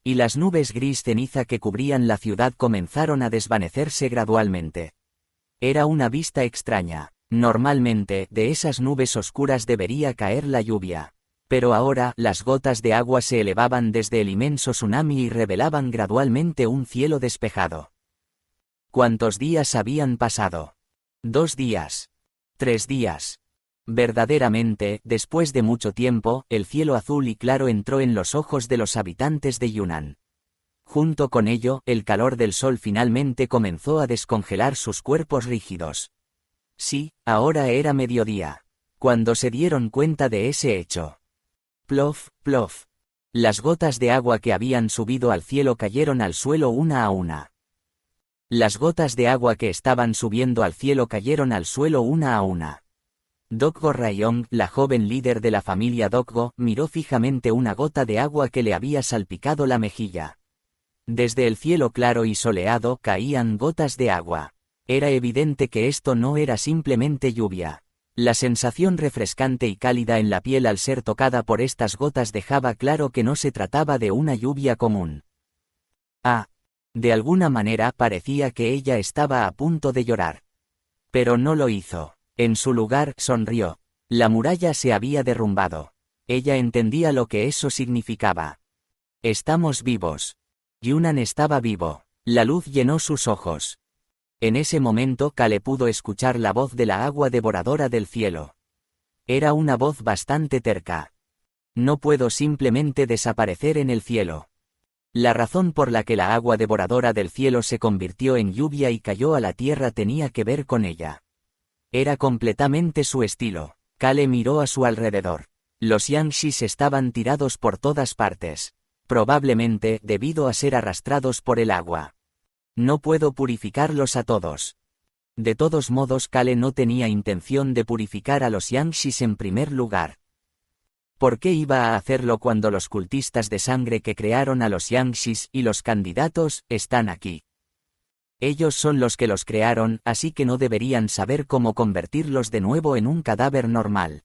Y las nubes gris ceniza que cubrían la ciudad comenzaron a desvanecerse gradualmente. Era una vista extraña. Normalmente, de esas nubes oscuras debería caer la lluvia. Pero ahora, las gotas de agua se elevaban desde el inmenso tsunami y revelaban gradualmente un cielo despejado. ¿Cuántos días habían pasado? 2 días. 3 días. Verdaderamente, después de mucho tiempo, el cielo azul y claro entró en los ojos de los habitantes de Yunnan. Junto con ello, el calor del sol finalmente comenzó a descongelar sus cuerpos rígidos. Sí, ahora era mediodía. Cuando se dieron cuenta de ese hecho. Plof, plof. Las gotas de agua que habían subido al cielo cayeron al suelo una a una. Las gotas de agua que estaban subiendo al cielo cayeron al suelo una a una. Dokgo Rayong, la joven líder de la familia Dokgo, miró fijamente una gota de agua que le había salpicado la mejilla. Desde el cielo claro y soleado caían gotas de agua. Era evidente que esto no era simplemente lluvia. La sensación refrescante y cálida en la piel al ser tocada por estas gotas dejaba claro que no se trataba de una lluvia común. De alguna manera parecía que ella estaba a punto de llorar. Pero no lo hizo. En su lugar, sonrió. La muralla se había derrumbado. Ella entendía lo que eso significaba. Estamos vivos. Yunnan estaba vivo. La luz llenó sus ojos. En ese momento Kale pudo escuchar la voz de la agua devoradora del cielo. Era una voz bastante terca. No puedo simplemente desaparecer en el cielo. La razón por la que la agua devoradora del cielo se convirtió en lluvia y cayó a la tierra tenía que ver con ella. Era completamente su estilo. Kale miró a su alrededor. Los Yangshis estaban tirados por todas partes. Probablemente debido a ser arrastrados por el agua. No puedo purificarlos a todos. De todos modos Kale no tenía intención de purificar a los Yangshis en primer lugar. ¿Por qué iba a hacerlo cuando los cultistas de sangre que crearon a los Yangshis y los candidatos están aquí? Ellos son los que los crearon, así que no deberían saber cómo convertirlos de nuevo en un cadáver normal.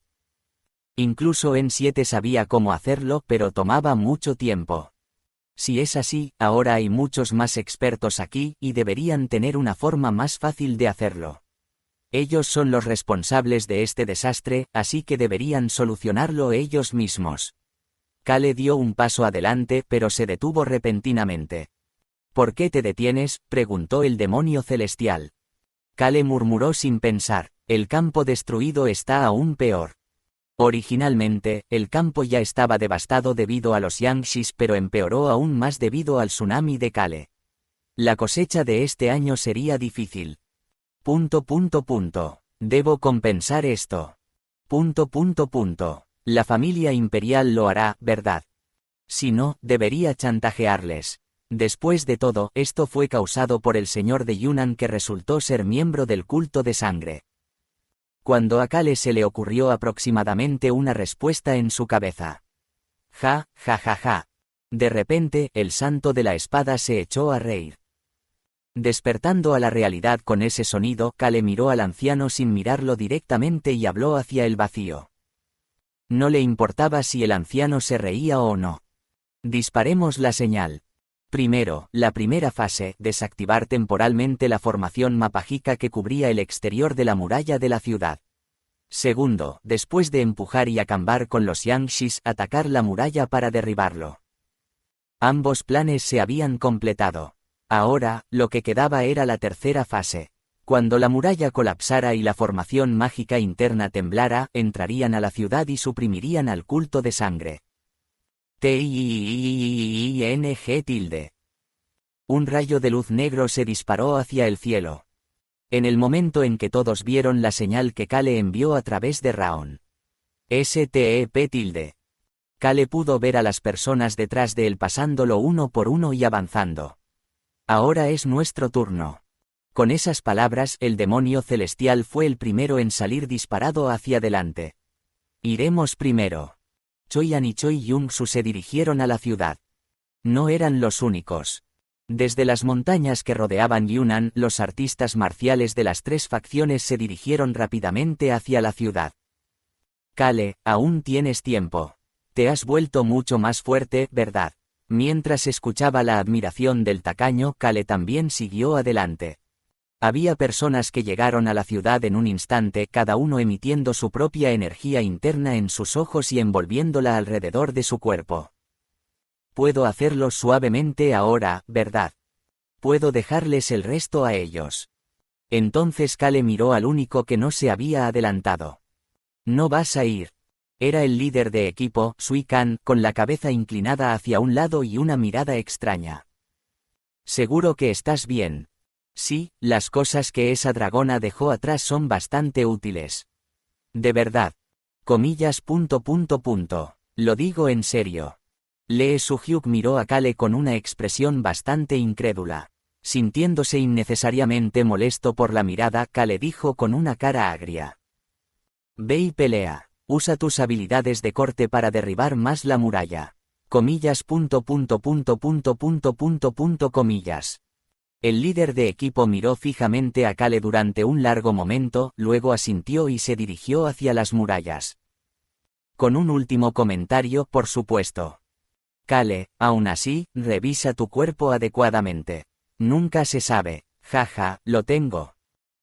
Incluso N7 sabía cómo hacerlo, pero tomaba mucho tiempo. Si es así, ahora hay muchos más expertos aquí, y deberían tener una forma más fácil de hacerlo. Ellos son los responsables de este desastre, así que deberían solucionarlo ellos mismos. Kale dio un paso adelante, pero se detuvo repentinamente. ¿Por qué te detienes?, preguntó el demonio celestial. Kale murmuró sin pensar, el campo destruido está aún peor. Originalmente, el campo ya estaba devastado debido a los Yangshis, pero empeoró aún más debido al tsunami de Kale. La cosecha de este año sería difícil. Debo compensar esto. La familia imperial lo hará, ¿verdad? Si no, debería chantajearles. Después de todo, esto fue causado por el señor de Yunnan que resultó ser miembro del culto de sangre. Cuando a Kale se le ocurrió aproximadamente una respuesta en su cabeza. Ja, ja, ja, ja. De repente, el santo de la espada se echó a reír. Despertando a la realidad con ese sonido, Kale miró al anciano sin mirarlo directamente y habló hacia el vacío. No le importaba si el anciano se reía o no. Disparemos la señal. Primero, la primera fase, desactivar temporalmente la formación mapagica que cubría el exterior de la muralla de la ciudad. Segundo, después de empujar y acabar con los Yangshis, atacar la muralla para derribarlo. Ambos planes se habían completado. Ahora, lo que quedaba era la tercera fase. Cuando la muralla colapsara y la formación mágica interna temblara, entrarían a la ciudad y suprimirían al culto de sangre. TING. Un rayo de luz negro se disparó hacia el cielo. En el momento en que todos vieron la señal que Kale envió a través de Raon. STEP. Kale pudo ver a las personas detrás de él pasándolo uno por uno y avanzando. Ahora es nuestro turno. Con esas palabras, el demonio celestial fue el primero en salir disparado hacia adelante. Iremos primero. Choyan y Choi Yun-su se dirigieron a la ciudad. No eran los únicos. Desde las montañas que rodeaban Yunnan, los artistas marciales de las tres facciones se dirigieron rápidamente hacia la ciudad. Kale, aún tienes tiempo. Te has vuelto mucho más fuerte, ¿verdad? Mientras escuchaba la admiración del tacaño, Kale también siguió adelante. Había personas que llegaron a la ciudad en un instante, cada uno emitiendo su propia energía interna en sus ojos y envolviéndola alrededor de su cuerpo. Puedo hacerlo suavemente ahora, ¿verdad? Puedo dejarles el resto a ellos. Entonces Kale miró al único que no se había adelantado. No vas a ir. Era el líder de equipo, Sui Kan, con la cabeza inclinada hacia un lado y una mirada extraña. ¿Seguro que estás bien? Sí, las cosas que esa dragona dejó atrás son bastante útiles. De verdad. Comillas. Lo digo en serio. Lee Su-hyuk miró a Kale con una expresión bastante incrédula. Sintiéndose innecesariamente molesto por la mirada, Kale dijo con una cara agria. Ve y pelea. Usa tus habilidades de corte para derribar más la muralla. Comillas. Comillas. El líder de equipo miró fijamente a Kale durante un largo momento, luego asintió y se dirigió hacia las murallas. Con un último comentario, por supuesto. Kale, aún así, revisa tu cuerpo adecuadamente. Nunca se sabe. Jaja, lo tengo.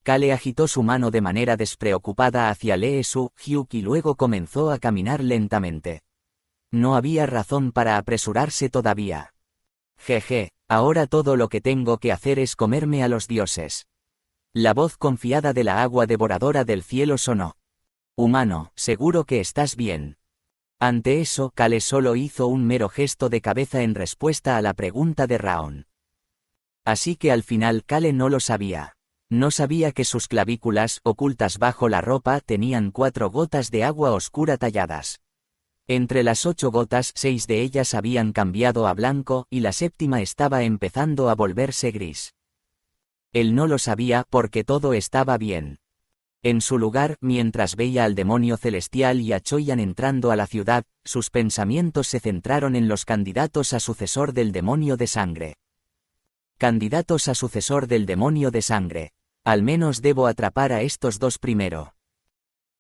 Kale agitó su mano de manera despreocupada hacia Lee Su-hyuk y luego comenzó a caminar lentamente. No había razón para apresurarse todavía. Jeje, ahora todo lo que tengo que hacer es comerme a los dioses. La voz confiada de la agua devoradora del cielo sonó. Humano, seguro que estás bien. Ante eso, Kale solo hizo un mero gesto de cabeza en respuesta a la pregunta de Raon. Así que al final Kale no lo sabía. No sabía que sus clavículas, ocultas bajo la ropa, tenían 4 gotas de agua oscura talladas. Entre las 8 gotas, 6 de ellas habían cambiado a blanco, y la 7ª estaba empezando a volverse gris. Él no lo sabía porque todo estaba bien. En su lugar, mientras veía al demonio celestial y a Choyan entrando a la ciudad, sus pensamientos se centraron en los candidatos a sucesor del demonio de sangre. Candidatos a sucesor del demonio de sangre. Al menos debo atrapar a estos dos primero.